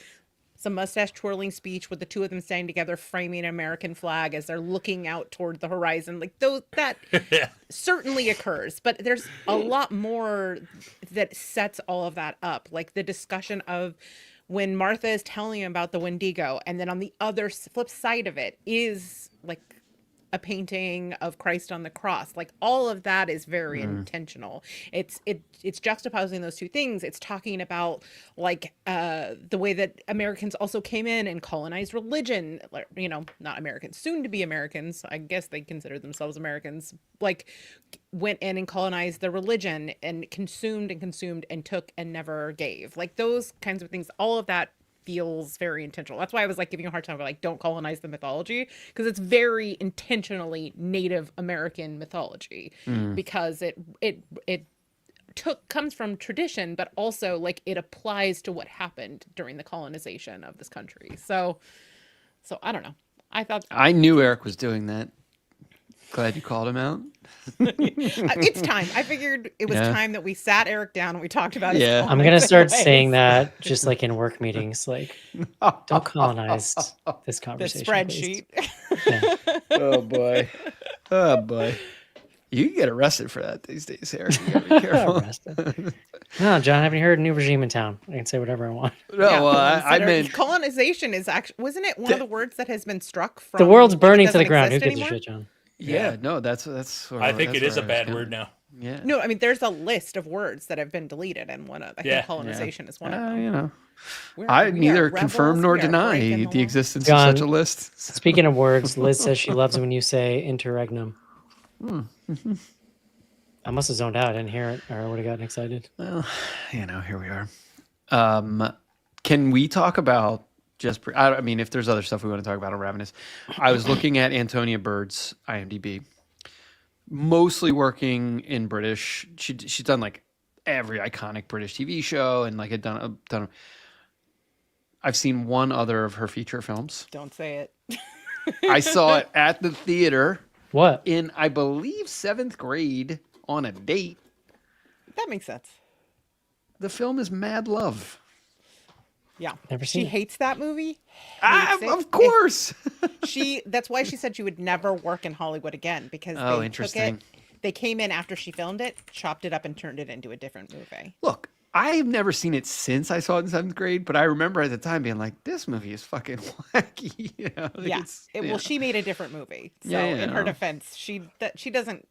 some mustache twirling speech with the two of them standing together framing an American flag as they're looking out toward the horizon. Like those, that Yeah. certainly occurs, but there's a lot more that sets all of that up. Like the discussion of when Martha is telling him about the Wendigo, and then on the other flip side of it is like a painting of Christ on the cross. Like all of that is very intentional. It's juxtaposing those two things. It's talking about like the way that Americans also came in and colonized religion. Like, you know, not Americans, soon to be Americans. I guess they consider themselves Americans. Like went in and colonized the religion and consumed and took and never gave. Like those kinds of things. All of that feels very intentional. That's why I was like giving you a hard time for like don't colonize the mythology, because it's very intentionally Native American mythology because it comes from tradition, but also like it applies to what happened during the colonization of this country. So I don't know. I thought I knew Eric was doing that. Glad you called him out. it's time. I figured it was Yeah. time that we sat Eric down and we talked about his Yeah. I'm gonna start colonizing saying ways. that just like in work meetings, like don't colonize this The conversation. spreadsheet. please. Yeah. Oh boy. Oh boy. You can get arrested for that these days, Eric. You gotta be careful. Arrested. No, John, haven't you heard a new regime in town? I can say whatever I want. No, Yeah, well, I consider- meant colonization is actually, wasn't it one of the words that has been struck from The world's like, burning to doesn't the ground. Who exist gives a anymore? shit, John? yeah. No, that's sort of, I think that's it is a where I was bad going. word now. Yeah. No, I mean there's a list of words that have been deleted, and one of I Yeah. think colonization is one of them. You know, We I are neither rebels, confirm nor we are deny breaking the law. existence John. of such a list. Speaking of words, Liz says she loves it when you say interregnum. I must have zoned out. I didn't hear it, or I would have gotten excited. Well, you know, here we are. Can we talk about I mean, if there's other stuff we want to talk about on Ravenous, I was looking at Antonia Bird's IMDb, mostly working in British. She's done like every iconic British TV show and like done. I've seen one other of her feature films. Don't say it. I saw it at the theater What? in, I believe, 7th grade on a date. That makes sense. The film is Mad Love. Yeah. Never She seen it. hates that movie. Hates it. Of course. That's why she said she would never work in Hollywood again, because Oh, they interesting. took it. They came in after she filmed it, chopped it up, and turned it into a different movie. Look, I've never seen it since I saw it in 7th grade, but I remember at the time being like, this movie is fucking wacky. You know, like Yeah. it's- Well, she made a different movie. So Yeah, in her no. defense, she doesn't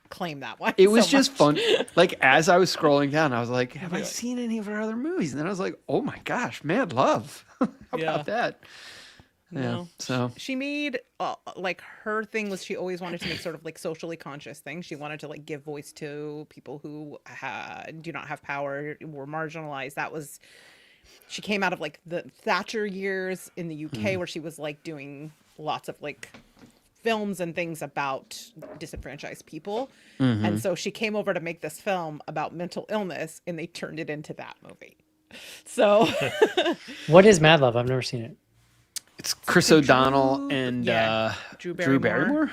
claim that one. It was so just much. fun. Like, as I was scrolling down, I was like, have I seen any of her other movies? And then I was like, oh my gosh, Mad Love. How Yeah. about that? Yeah. No. So, She made like her thing was she always wanted to make sort of like socially conscious things. She wanted to like give voice to people who do not have power, were marginalized. That was, she came out of like the Thatcher years in the UK where she was like doing lots of like films and things about disenfranchised people. And so she came over to make this film about mental illness, and they turned it into that movie. So What is Mad Love? I've never seen it. it's Chris O'Donnell and Drew Drew Barrymore. Barrymore.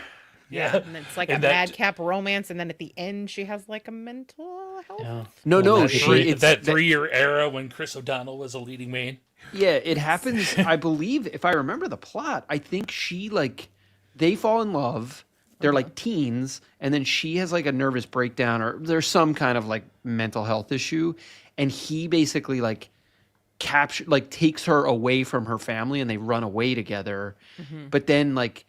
Yeah. And it's like And a that- madcap romance, and then at the end she has like a mental health. Yeah. No, Well, no, that'd be great. it's that 3-year era when Chris O'Donnell was a leading man. Yeah, it happens. I believe, if I remember the plot, I think she like they fall in love. They're like teens, and then she has like a nervous breakdown, or there's some kind of like mental health issue, and he basically like takes her away from her family, and they run away together. But then like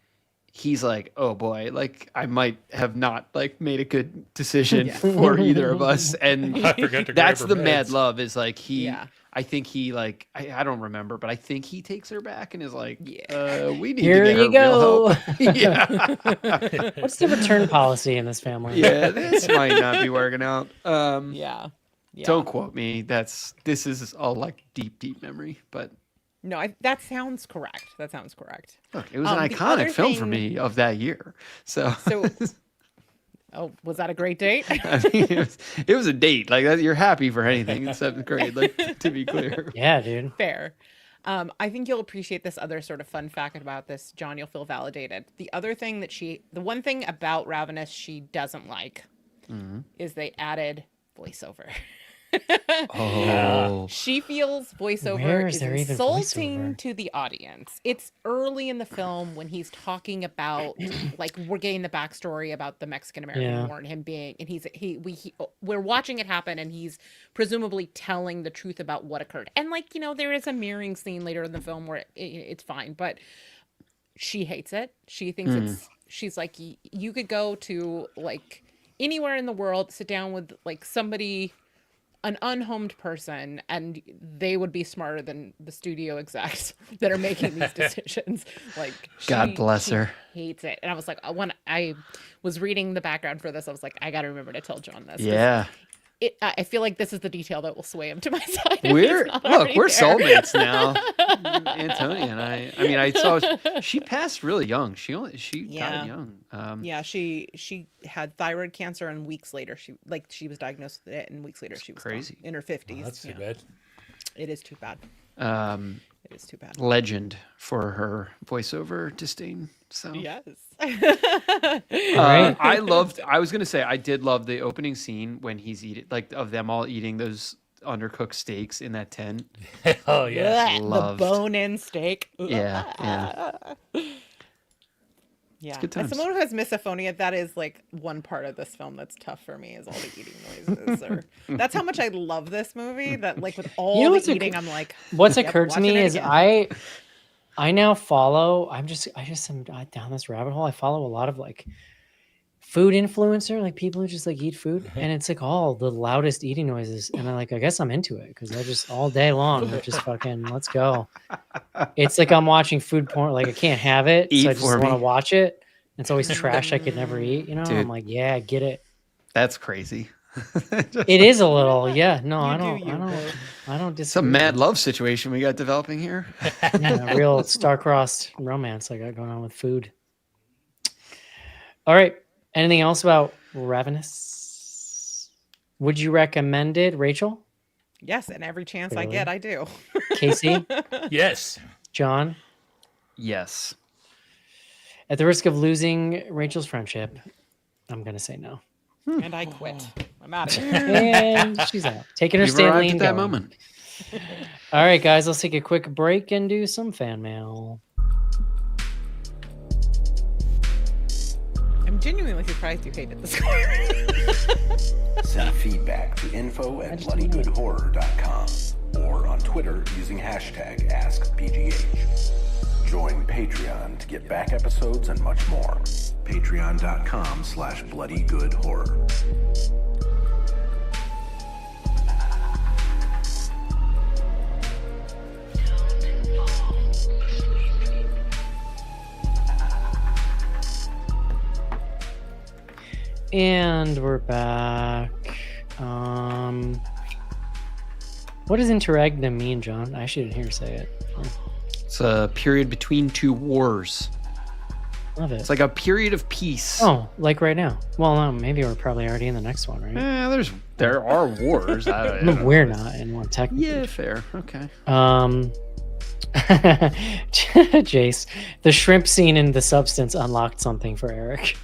he's like, oh boy, like I might have not like made a good decision for either of us. And I forgot to grab that's her the mad meds. love is like Yeah. I think he like I don't remember, but I think he takes her back and is like, Yeah. we need Here to get you her real go. help. Yeah. What's the return policy in this family? Yeah, this might not be working out. Yeah. Yeah. Don't quote me. This is all like deep memory, but No, that sounds correct. That sounds correct. look, it was an The other iconic film for thing- me of that year. So, So, oh, was that a great date? I mean, it was a date. Like that, you're happy for anything in seventh grade. Like to be clear. Yeah, dude. Fair. I think you'll appreciate this other sort of fun fact about this, John. You'll feel validated. The one thing about Ravenous she doesn't like is they added voiceover. Oh, She feels voiceover Where is is there even insulting voiceover? to the audience. It's early in the film when he's talking about, like, we're getting the backstory about the Mexican American Yeah. War and him being, and we're watching it happen, and he's presumably telling the truth about what occurred. And like, there is a mirroring scene later in the film where it's fine, but she hates it. She thinks she's like, you could go to like anywhere in the world, sit down with like somebody, an unhomed person, and they would be smarter than the studio execs that are making these decisions. Like, God bless she her. hates it. And I was like, when I was reading the background for this, I was like, I got to remember to tell John this. 'Cause yeah. I feel like this is the detail that will sway him to my side. if he's We're not look, already we're there. soulmates now. Antonia and I. I mean, I saw she passed really young. She Yeah. died young. Yeah, she had thyroid cancer, and weeks later she was diagnosed with it, and weeks later she was gone, crazy. in her 50s. That's too bad. It is too bad. Um, It is too bad. legend for her voiceover disdain. So Yes. Right. I was gonna say I did love the opening scene when he's eating like of them all eating those undercooked steaks in that tent. Oh yeah. Blech, the Loved. bone-in steak. Yeah, yeah. Yeah. good As times. someone who has misophonia, that is like one part of this film that's tough for me is all the eating noises. That's how much I love this movie. That like with all You know the what's eating, I'm like, What's yep, occurred to watching me it is again. I now follow. I just am down this rabbit hole. I follow a lot of like food influencer, like people who just like eat food, and it's like all the loudest eating noises. And I guess I'm into it because I just all day long they're just fucking let's go. It's like I'm watching food porn. Like I can't have it, Eat so I just for want to me. watch it. It's always trash I could never eat. You know, Dude. I'm like, yeah, I get it. That's crazy. It is a little, yeah. No, I You do don't. you, boo. I don't It's a disagree. mad love situation we got developing here. Yeah, a real star-crossed romance I got going on with food. All right. Anything else about Ravenous? Would you recommend it, Rachel? Yes, and every chance I Clearly. get, I do. Casey? Yes. John? Yes. At the risk of losing Rachel's friendship, I'm going to say no. And I quit. I'm out of here. And she's out. Taking her We've Stanley arrived and at that going. moment. All right, guys, let's take a quick break and do some fan mail. I'm genuinely surprised you hated the score. Send feedback to info@bloodygoodhorror.com or on Twitter using hashtag AskBGH. Join Patreon to get back episodes and much more. Patreon.com/bloodygoodhorror. And we're back. What does interregnum mean, John? I actually didn't hear her say it. It's a period between two wars. Love it. It's like a period of peace. Oh, like right now. Well, no, maybe we're probably already in the next one, right? There are wars. I don't No, know. we're not in one technically. Yeah, fair. Okay. Jace, the shrimp scene in The Substance unlocked something for Eric.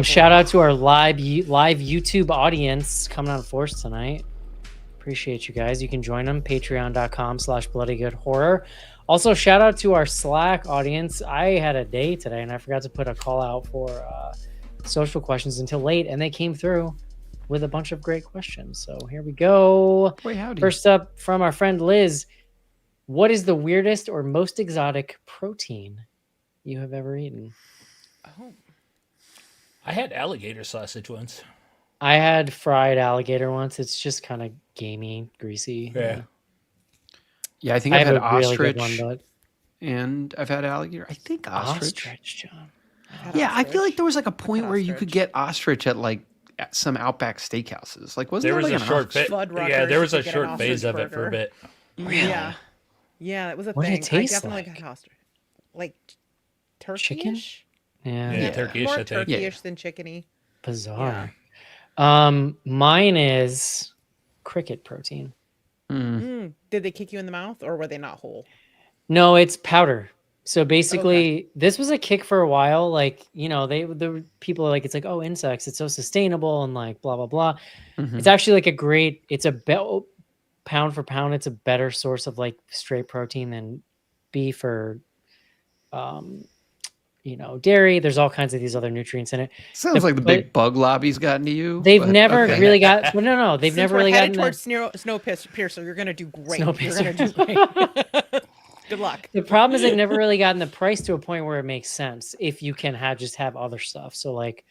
Shout out to our live YouTube audience coming on force tonight. Appreciate you guys. You can join them, patreon.com/bloodygoodhorror. Also, shout out to our Slack audience. I had a day today and I forgot to put a call out for social questions until late, and they came through with a bunch of great questions. So here we go. Wait, howdy. First up from our friend Liz, what is the weirdest or most exotic protein you have ever eaten. Oh, I had alligator sausage once. I had fried alligator once. It's just kind of gamey, greasy. Yeah. Yeah, I think I I've have had a really good one, ostrich but and I've had alligator. I think ostrich. ostrich, John. I've had Yeah, I feel like ostrich. there was like a I've had point where you could ostrich. get ostrich at like at some Outback steakhouses. Like, wasn't There there was like a an short ostrich? bit. Fuddruckers, Yeah, there you was a could get an short phase ostrich of it for a burger. bit. Really? Yeah. Yeah, it was a What did thing. it taste I definitely like? got ostrich. Like Chicken? Turkish? Yeah, Yeah, Yeah, Turkish, more I think. Yeah. Turkish than chickeny. bizarre. Mine is cricket protein. Did they kick you in the mouth, or were they not whole? No, it's powder. So basically, this was a kick for a while. Like, the people are like, it's like, oh, insects, it's so sustainable and like blah blah blah. It's actually like it's a pound for pound, it's a better source of like straight protein than beef or dairy. There's all kinds of these other nutrients in it. Sounds like the but big bug lobby's gotten to you. They've but never okay. really got. Well, no, they've Since never we're really headed gotten towards Snowpiercer, you're gonna do great. Snowpiercer. You're gonna do great. Good luck. The problem is they've never really gotten the price to a point where it makes sense if you can have other stuff. So like,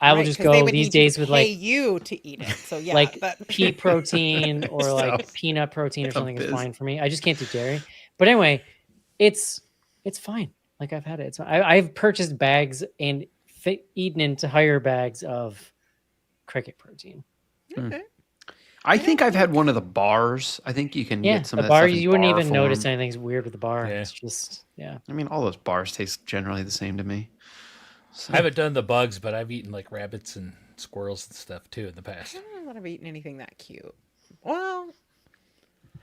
I will Right, just 'cause they go would these need to days with pay like you to eat it. So yeah, like but pea protein or like So, peanut protein or something is biz. fine for me. I just can't do dairy. But anyway, it's fine. Like I've had it. It's I've purchased bags and eaten entire bags of cricket protein. okay. I think I've had one of the bars. I think you can Yeah, get some the of that bar stuff in you wouldn't bar even notice form. anything's weird with the bar. Yeah. It's just I mean, all those bars taste generally the same to me. So, I haven't done the bugs, but I've eaten like rabbits and squirrels and stuff too in the past. I don't know that I've eaten anything that cute. Well,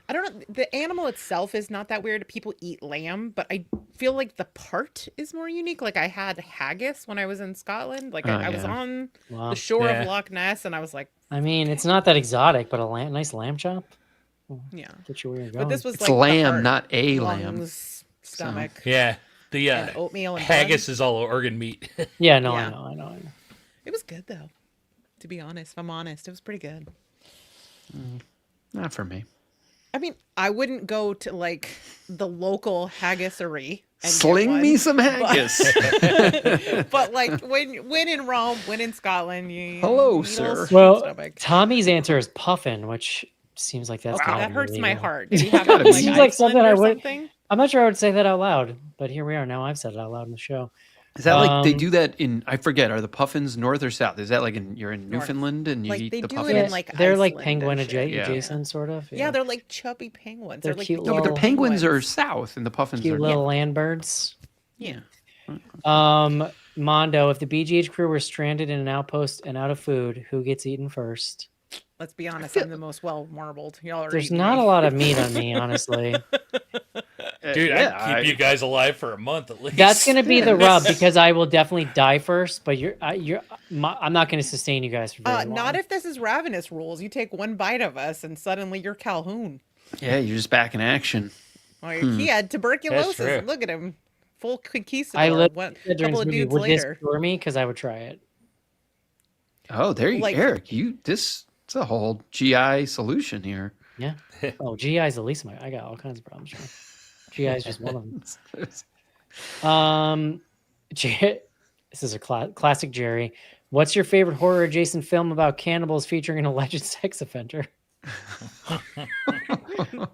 I don't know. The animal itself is not that weird. People eat lamb, but I feel like the part is more unique. Like I had haggis when I was in Scotland. Like I was yeah. on wow. the shore Yeah. of Loch Ness, and I was like, I mean, it's not that exotic, but a nice lamb chop. yeah. Get you where you're going. But this was it's like the lamb, heart, not a lamb. lungs, stomach, Yeah, the and oatmeal and haggis buns. is all organ meat. Yeah, no, Yeah. I know. It was good though. To be honest, if I'm honest, it was pretty good. Not for me. I mean, I wouldn't go to like the local haggisery and Sling get me one, some haggis. but like when in Rome, when in Scotland, you Hello, eat sir. all sorts of Well, stomach. Tommy's answer is puffin, which seems like that's Okay, gotta that be hurts my illegal. heart. Did he have gotta it in, be. like Seems like something Iceland I or would- something? I'm not sure I would say that out loud, but here we are. Now I've said it out loud in the show. Is that like they Um, do that in? I forget. Are the puffins north or south? Is that like you're in North. Newfoundland and you Like, eat they the do it puffins? in, like, they're like Iceland penguin and shit. Yeah. adjacent, sort of. Yeah, they're like chubby penguins. They're like cute no, but the little- penguins are south and the puffins cute are little north. land birds. Yeah. Mondo, if the BGH crew were stranded in an outpost and out of food, who gets eaten first? Let's be honest, I'm the most well marbled. Y'all are There's eating not me. a lot of meat on me, honestly. Dude, yeah, I'd keep you guys alive for a month at least. That's gonna be the rub because I will definitely die first. But I'm not gonna sustain you guys for very long. Not if this is Ravenous rules. You take one bite of us and suddenly you're Calhoun. Yeah, you're just back in action. Like, he had tuberculosis. true. Look at him, full I conquistador. literally A said during couple this of movie, dudes would later. this cure me? Because I would try it. Oh, there you, Like- Eric. It's a whole GI solution here. Yeah. Oh, GI is the least of my. I got all kinds of problems. Sure. GI is just one of them. This is a classic Jerry. What's your favorite horror adjacent film about cannibals featuring an alleged sex offender?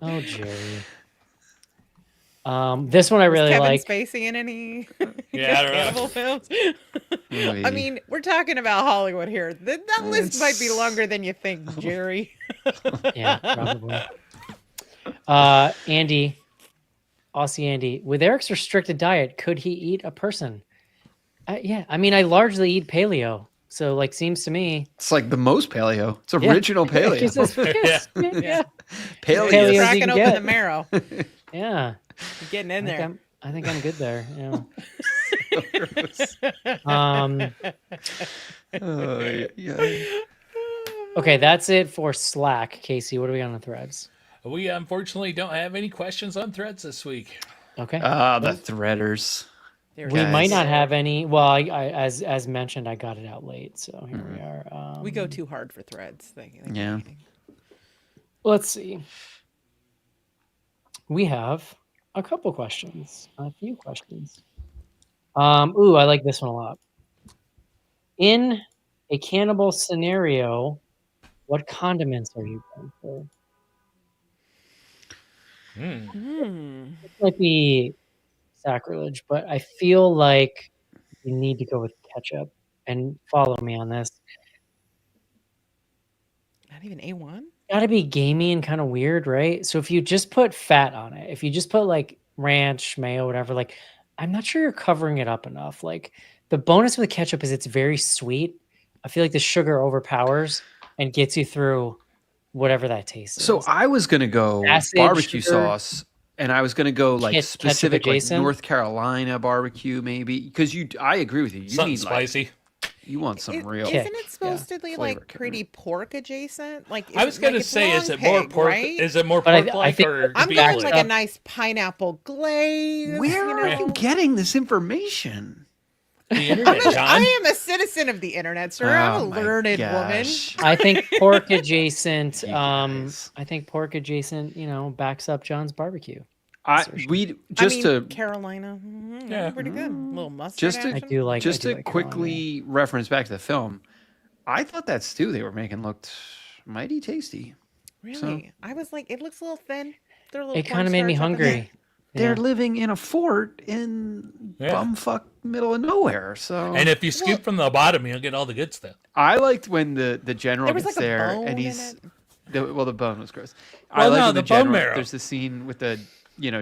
Oh, Jerry. This one I really Kevin like. Spacey in any Yeah, I don't know. cannibal films? I Oy. mean, we're talking about Hollywood here. That list might be longer than you think, Jerry. Yeah, probably. Andy, Aussie Andy, with Eric's restricted diet, could he eat a person? Yeah, I mean, I largely eat paleo, so like, seems to me. It's like the most paleo. It's Yeah. original paleo. It's just- yes, yeah, paleo. Paleo- you Cracking can open get. the marrow. yeah. You're getting in there. I think I'm good there. Yeah. Oh, yeah. Okay, that's it for Slack. Casey, what are we on the threads? We unfortunately don't have any questions on threads this week. Okay. The threaders. There We it might is. not have any. Well, as mentioned, I got it out late, so here we are. We go too hard for threads. Yeah. Let's see. We have a couple questions, a few questions. Ooh, I like this one a lot. In a cannibal scenario, what condiments are you going for? This might be sacrilege, but I feel like you need to go with ketchup. And follow me on this. Not even A1? Gotta be gamey and kind of weird, right? So if you just put fat on it, if you just put like ranch, mayo, whatever, like I'm not sure you're covering it up enough. Like the bonus with ketchup is it's very sweet. I feel like the sugar overpowers and gets you through whatever that taste So is. I was gonna go Acid, barbecue sugar, sauce, and I was gonna go like ketchup specific, like adjacent. North Carolina barbecue, maybe because I agree with you. You Something need spicy. you want some real. kick. Isn't it supposed to be Flavor like kick. pretty pork adjacent? Like I was gonna it's say, is long it more pig, pork? right? Is it more But I pork-like think or I'm beef going backed like up. a nice pineapple glaze. Where you are know? you getting this information? The internet, John. I am a citizen of the internet, sir. I'm Oh a my learned woman. gosh. I think pork adjacent. You guys. I think pork adjacent. Backs up John's barbecue. We I just mean, to Carolina, Yeah. pretty good. A little mustard Just to- I action. do like. just I do to like Carolina. quickly reference back to the film. I thought that stew they were making looked mighty tasty. Really? I was like, it looks a little thin. They're a little It kind of made me cornstarch up in there. hungry. They're Yeah. living in a fort in Yeah. bumfuck middle of nowhere. So And if you scoop from the bottom, you'll get all the good stuff. I liked when the general There was gets like a there bone and in he's it. the bone was gross. I Well, like no, when the bone general, marrow. There's the scene with the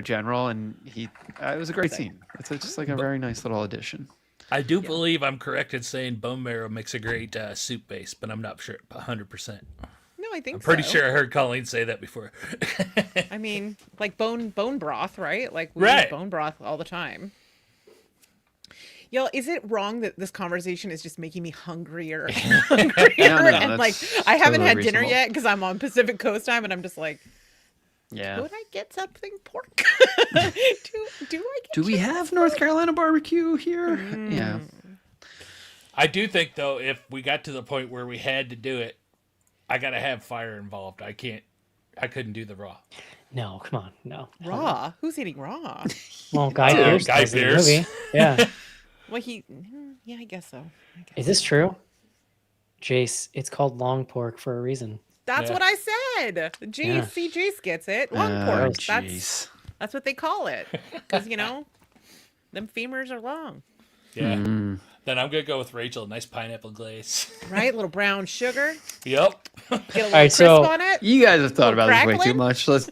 general and he it was a great scene. It's just like a very nice little addition. I do believe I'm correct in saying bone marrow makes a great soup base, but I'm not sure 100%. No, I think I'm pretty so. sure I heard Colleen say that before. I mean, like bone broth, right? Like we Right. use bone broth all the time. Yo, is it wrong that this conversation is just making me hungrier and hungrier? No, and like that's I haven't totally had dinner reasonable. yet because I'm on Pacific Coast time, and I'm just like, Yeah. would I get something pork? do I get? Do we have North Carolina barbecue here? Yeah. I do think, though, if we got to the point where we had to do it, I got to have fire involved. I couldn't do the raw. No, come on, no. Raw? Who's eating raw? Well, Guy Dude, Pearce. Guy does in the Pearce. movie. Yeah. Well, yeah, I guess so. Is this true? Jace, it's called long pork for a reason. That's Yeah. what I said. Jace, see, Jace gets it. Long pork. Jeez. That's what they call it. Because them femurs are long, Yeah. Then I'm going to go with Rachel. Nice pineapple glaze. right? Little brown sugar. Yep. Get a little right, crisp so- on it. You guys have thought about this way too crackling? much. Let's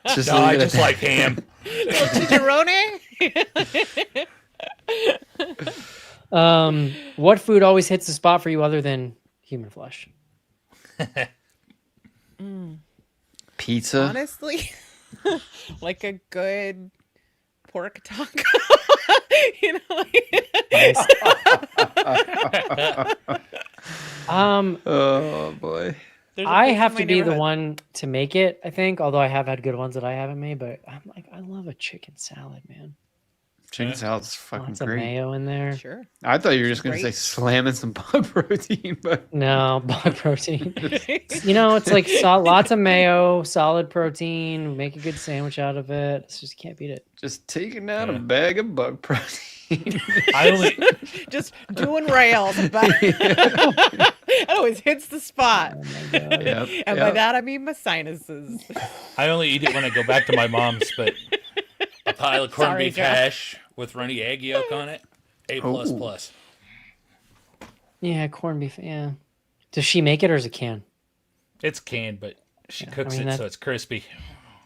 just No, leave I it at just that. like ham. Chicharrone. What food always hits the spot for you other than human flesh? Pizza. Honestly, like a good pork taco. Nice. Oh boy. There's a I place in have my to be the neighborhood. one to make it, I think, although I have had good ones that I haven't made, but I'm like, I love a chicken salad, man. Chicken salad's fucking Lots of great. mayo in there. Sure. I thought you were just gonna Great. say slamming some bug protein, but No, bug protein. It's like lots of mayo, solid protein, make a good sandwich out of it. It's just can't beat it. just taking out a Yeah. bag of bug protein. I only Just doing rails, but it always hits the spot. Oh my god. Yep, And by yep. that I mean my sinuses. I only eat it when I go back to my mom's, but a pile of corned Sorry, beef Joe. hash with runny egg yolk on it, A++. Ooh. Yeah, corned beef. Yeah. Does she make it or is it canned? It's canned, but she Yeah, I cooks mean, it that- so it's crispy.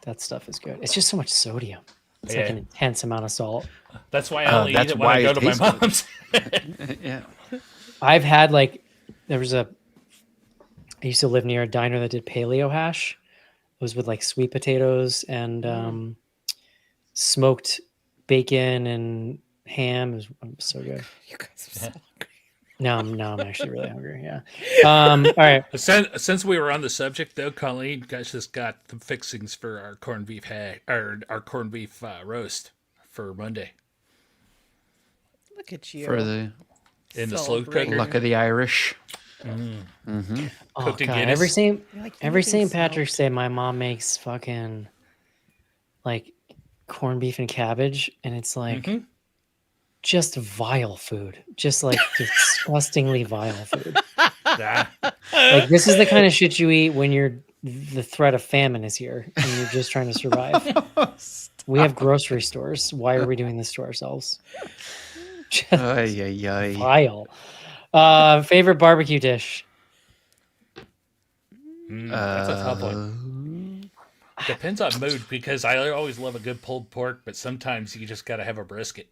That stuff is good. It's just so much sodium. It's like Yeah. an intense amount of salt. That's why I only eat that's it when I why go it to my tastes good. mom's. Yeah. I've had I used to live near a diner that did paleo hash. It was with like sweet potatoes and smoked bacon and ham. It was so good. You guys are so hungry. Now I'm actually really hungry. Yeah. All right. Since we were on the subject, though, Colleen just got the fixings for our corned beef our corned beef roast for Monday Look at you. For the in the slow Celebrating. cooker. luck of the Irish. Oh, Cooked in God. Guinness. You're like, Every anything St. Patrick's Day, my mom makes fucking like corned beef and cabbage, and it's like just vile food. Just like disgustingly vile food. Yeah. Like this is the kind of shit you eat when the threat of famine is here and you're just trying to survive. We have grocery stores. Why are we doing this to ourselves? Just Ay, ay, ay. vile. Favorite barbecue dish? That's a tough one. Depends on mood because I always love a good pulled pork, but sometimes you just got to have a brisket.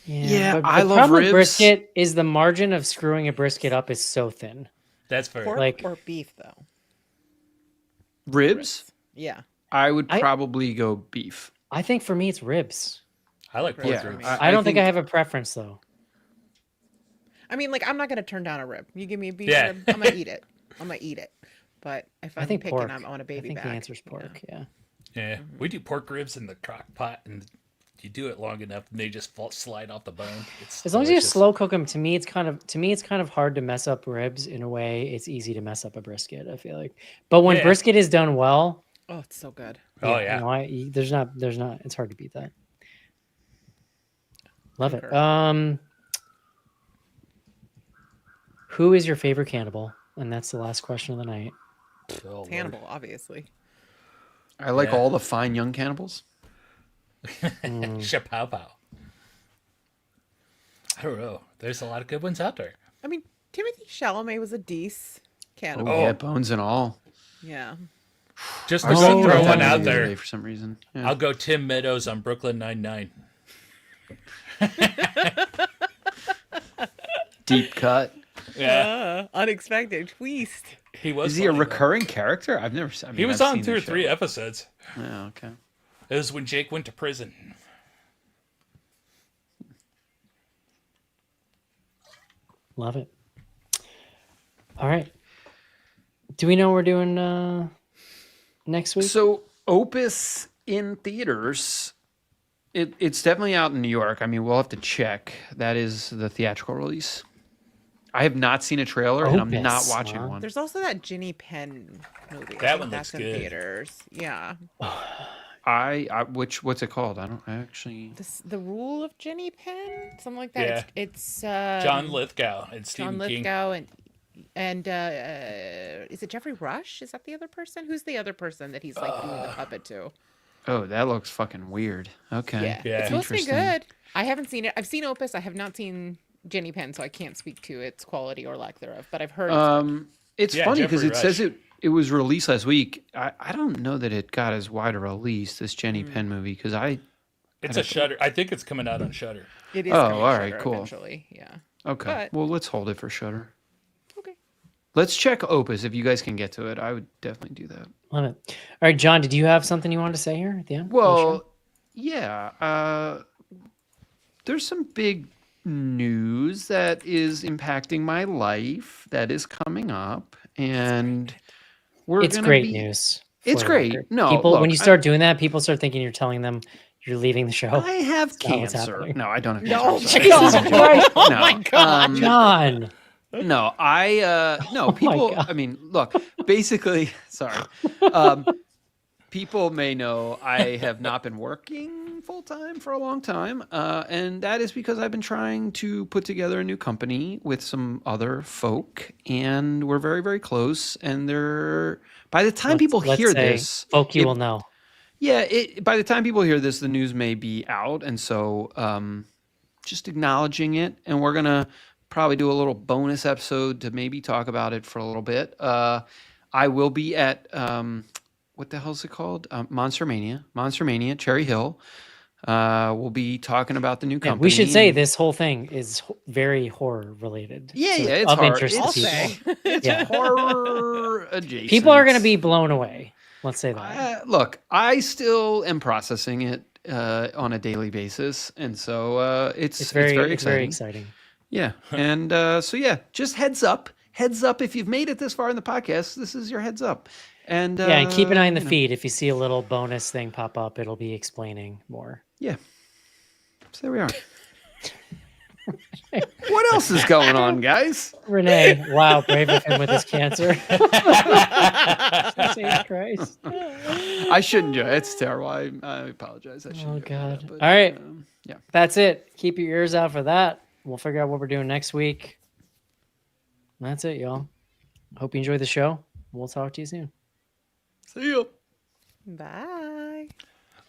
Yeah, but I the love problem with ribs. brisket is the margin of screwing a brisket up is so thin. That's fair. Pork Like- or beef, though? Ribs? Yeah. I would probably go beef. I think for me it's ribs. I like pork Yeah, ribs. I don't think I have a preference though. I mean, like, I'm not going to turn down a rib. You give me a beef Yeah. rib, I'm going to eat it. I'm going to eat it. But if I I'm think picking, pork. I'm on a I baby think back. the answer's pork. Yeah. Yeah, we do pork ribs in the crock pot, and you do it long enough, and they just slide off the bone. It's As long as you delicious. slow cook them, to me it's kind of hard to mess up ribs. In a way, it's easy to mess up a brisket. I feel like, but when Yeah. brisket is done well, Oh, it's so good. Oh yeah, no, there's not. It's hard to beat that. Love it. Concur. Who is your favorite cannibal? And that's the last question of the night. Oh, Lord. Hannibal, obviously. I like Yeah. all the fine young cannibals. Shapow pow. I don't know. There's a lot of good ones out there. I mean, Timothy Chalamet was a decent cannibal. Oh, yeah, bones and all. Yeah. Just I to was go thinking throw about one that out the other there. day for some reason. Yeah. I'll go Tim Meadows on Brooklyn Nine-Nine. Deep cut. Yeah, Unexpected twist. he was. Is he a funny, though. recurring character? I've never seen. He was on 2 or 3 episodes. Yeah, okay. It was when Jake went to prison. Love it. All right. Do we know what we're doing next week? So Opus in theaters. It's definitely out in New York. I mean, we'll have to check. That is the theatrical release. I have not seen a trailer, and I'm not Opus, watching huh? one. There's also that Ginny Penn movie. I That think one that's looks in good. theaters. Yeah. What's it called? I actually. The Rule of Ginny Penn, something like that. Yeah. It's John Lithgow and John Stephen King. Lithgow and is it Jeffrey Rush? Is that the other person? Who's the other person that he's like doing the puppet to? Oh, that looks fucking weird. Okay. Yeah, Yeah. it's supposed to be Interesting. good. I haven't seen it. I've seen Opus. I have not seen Ginny Penn, so I can't speak to its quality or lack thereof. But I've heard. It's Yeah, funny because Jeffrey it says Rush. it was released last week. I don't know that it got as wide a release, this Jenny Penn movie, because It's a Shutter. I think it's coming out on Shutter. it is. Oh, coming to all right, Shudder cool. Eventually, yeah. okay. But- Well, let's hold it for Shutter. Okay. Let's check Opus if you guys can get to it. I would definitely do that. Love it. All right, John, did you have something you wanted to say here at the end? of the show? Well, yeah. There's some big news that is impacting my life that is coming up, and it's gonna great be- news. It's for the great. record. No, people when look, you start doing that, people start thinking you're telling them you're leaving the show. I have That's not what's cancer. happening. No, I don't have No, cancer. Jesus Christ. Oh No, my God. John. No, no, my people, God. I mean, look, basically, sorry. People may know I have not been working full time for a long time. And that is because I've been trying to put together a new company with some other folk, and we're very, very close. And by the time people Let's hear say this, folk you it- will know. yeah, by the time people hear this, the news may be out, and so just acknowledging it, and we're gonna probably do a little bonus episode to maybe talk about it for a little bit. I will be at what the hell is it called? Monster Mania, Cherry Hill. We'll be talking about the new Yeah, company. we should say and- this whole thing is very horror related. Yeah, So yeah, it's of horror. interest I'll to people. say. It's Yeah. horror adjacent. People are going to be blown away. Let's say that. Look, I still am processing it on a daily basis, and so it's very exciting. Yeah, and so yeah, just heads up if you've made it this far in the podcast. This is your heads up, and Yeah, and keep an eye on the feed. If you see a little bonus thing pop up, it'll be explaining more. Yeah, so there we are. What else is going on, guys? Renee, wow, brave of him with his cancer. Jesus Christ. I shouldn't do it. It's terrible. I apologize. I shouldn't. Oh, go God. That, but, All right. yeah. That's it. Keep your ears out for that. We'll figure out what we're doing next week. That's it, y'all. Hope you enjoyed the show. We'll talk to you soon. See you. Bye.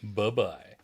Bye-bye.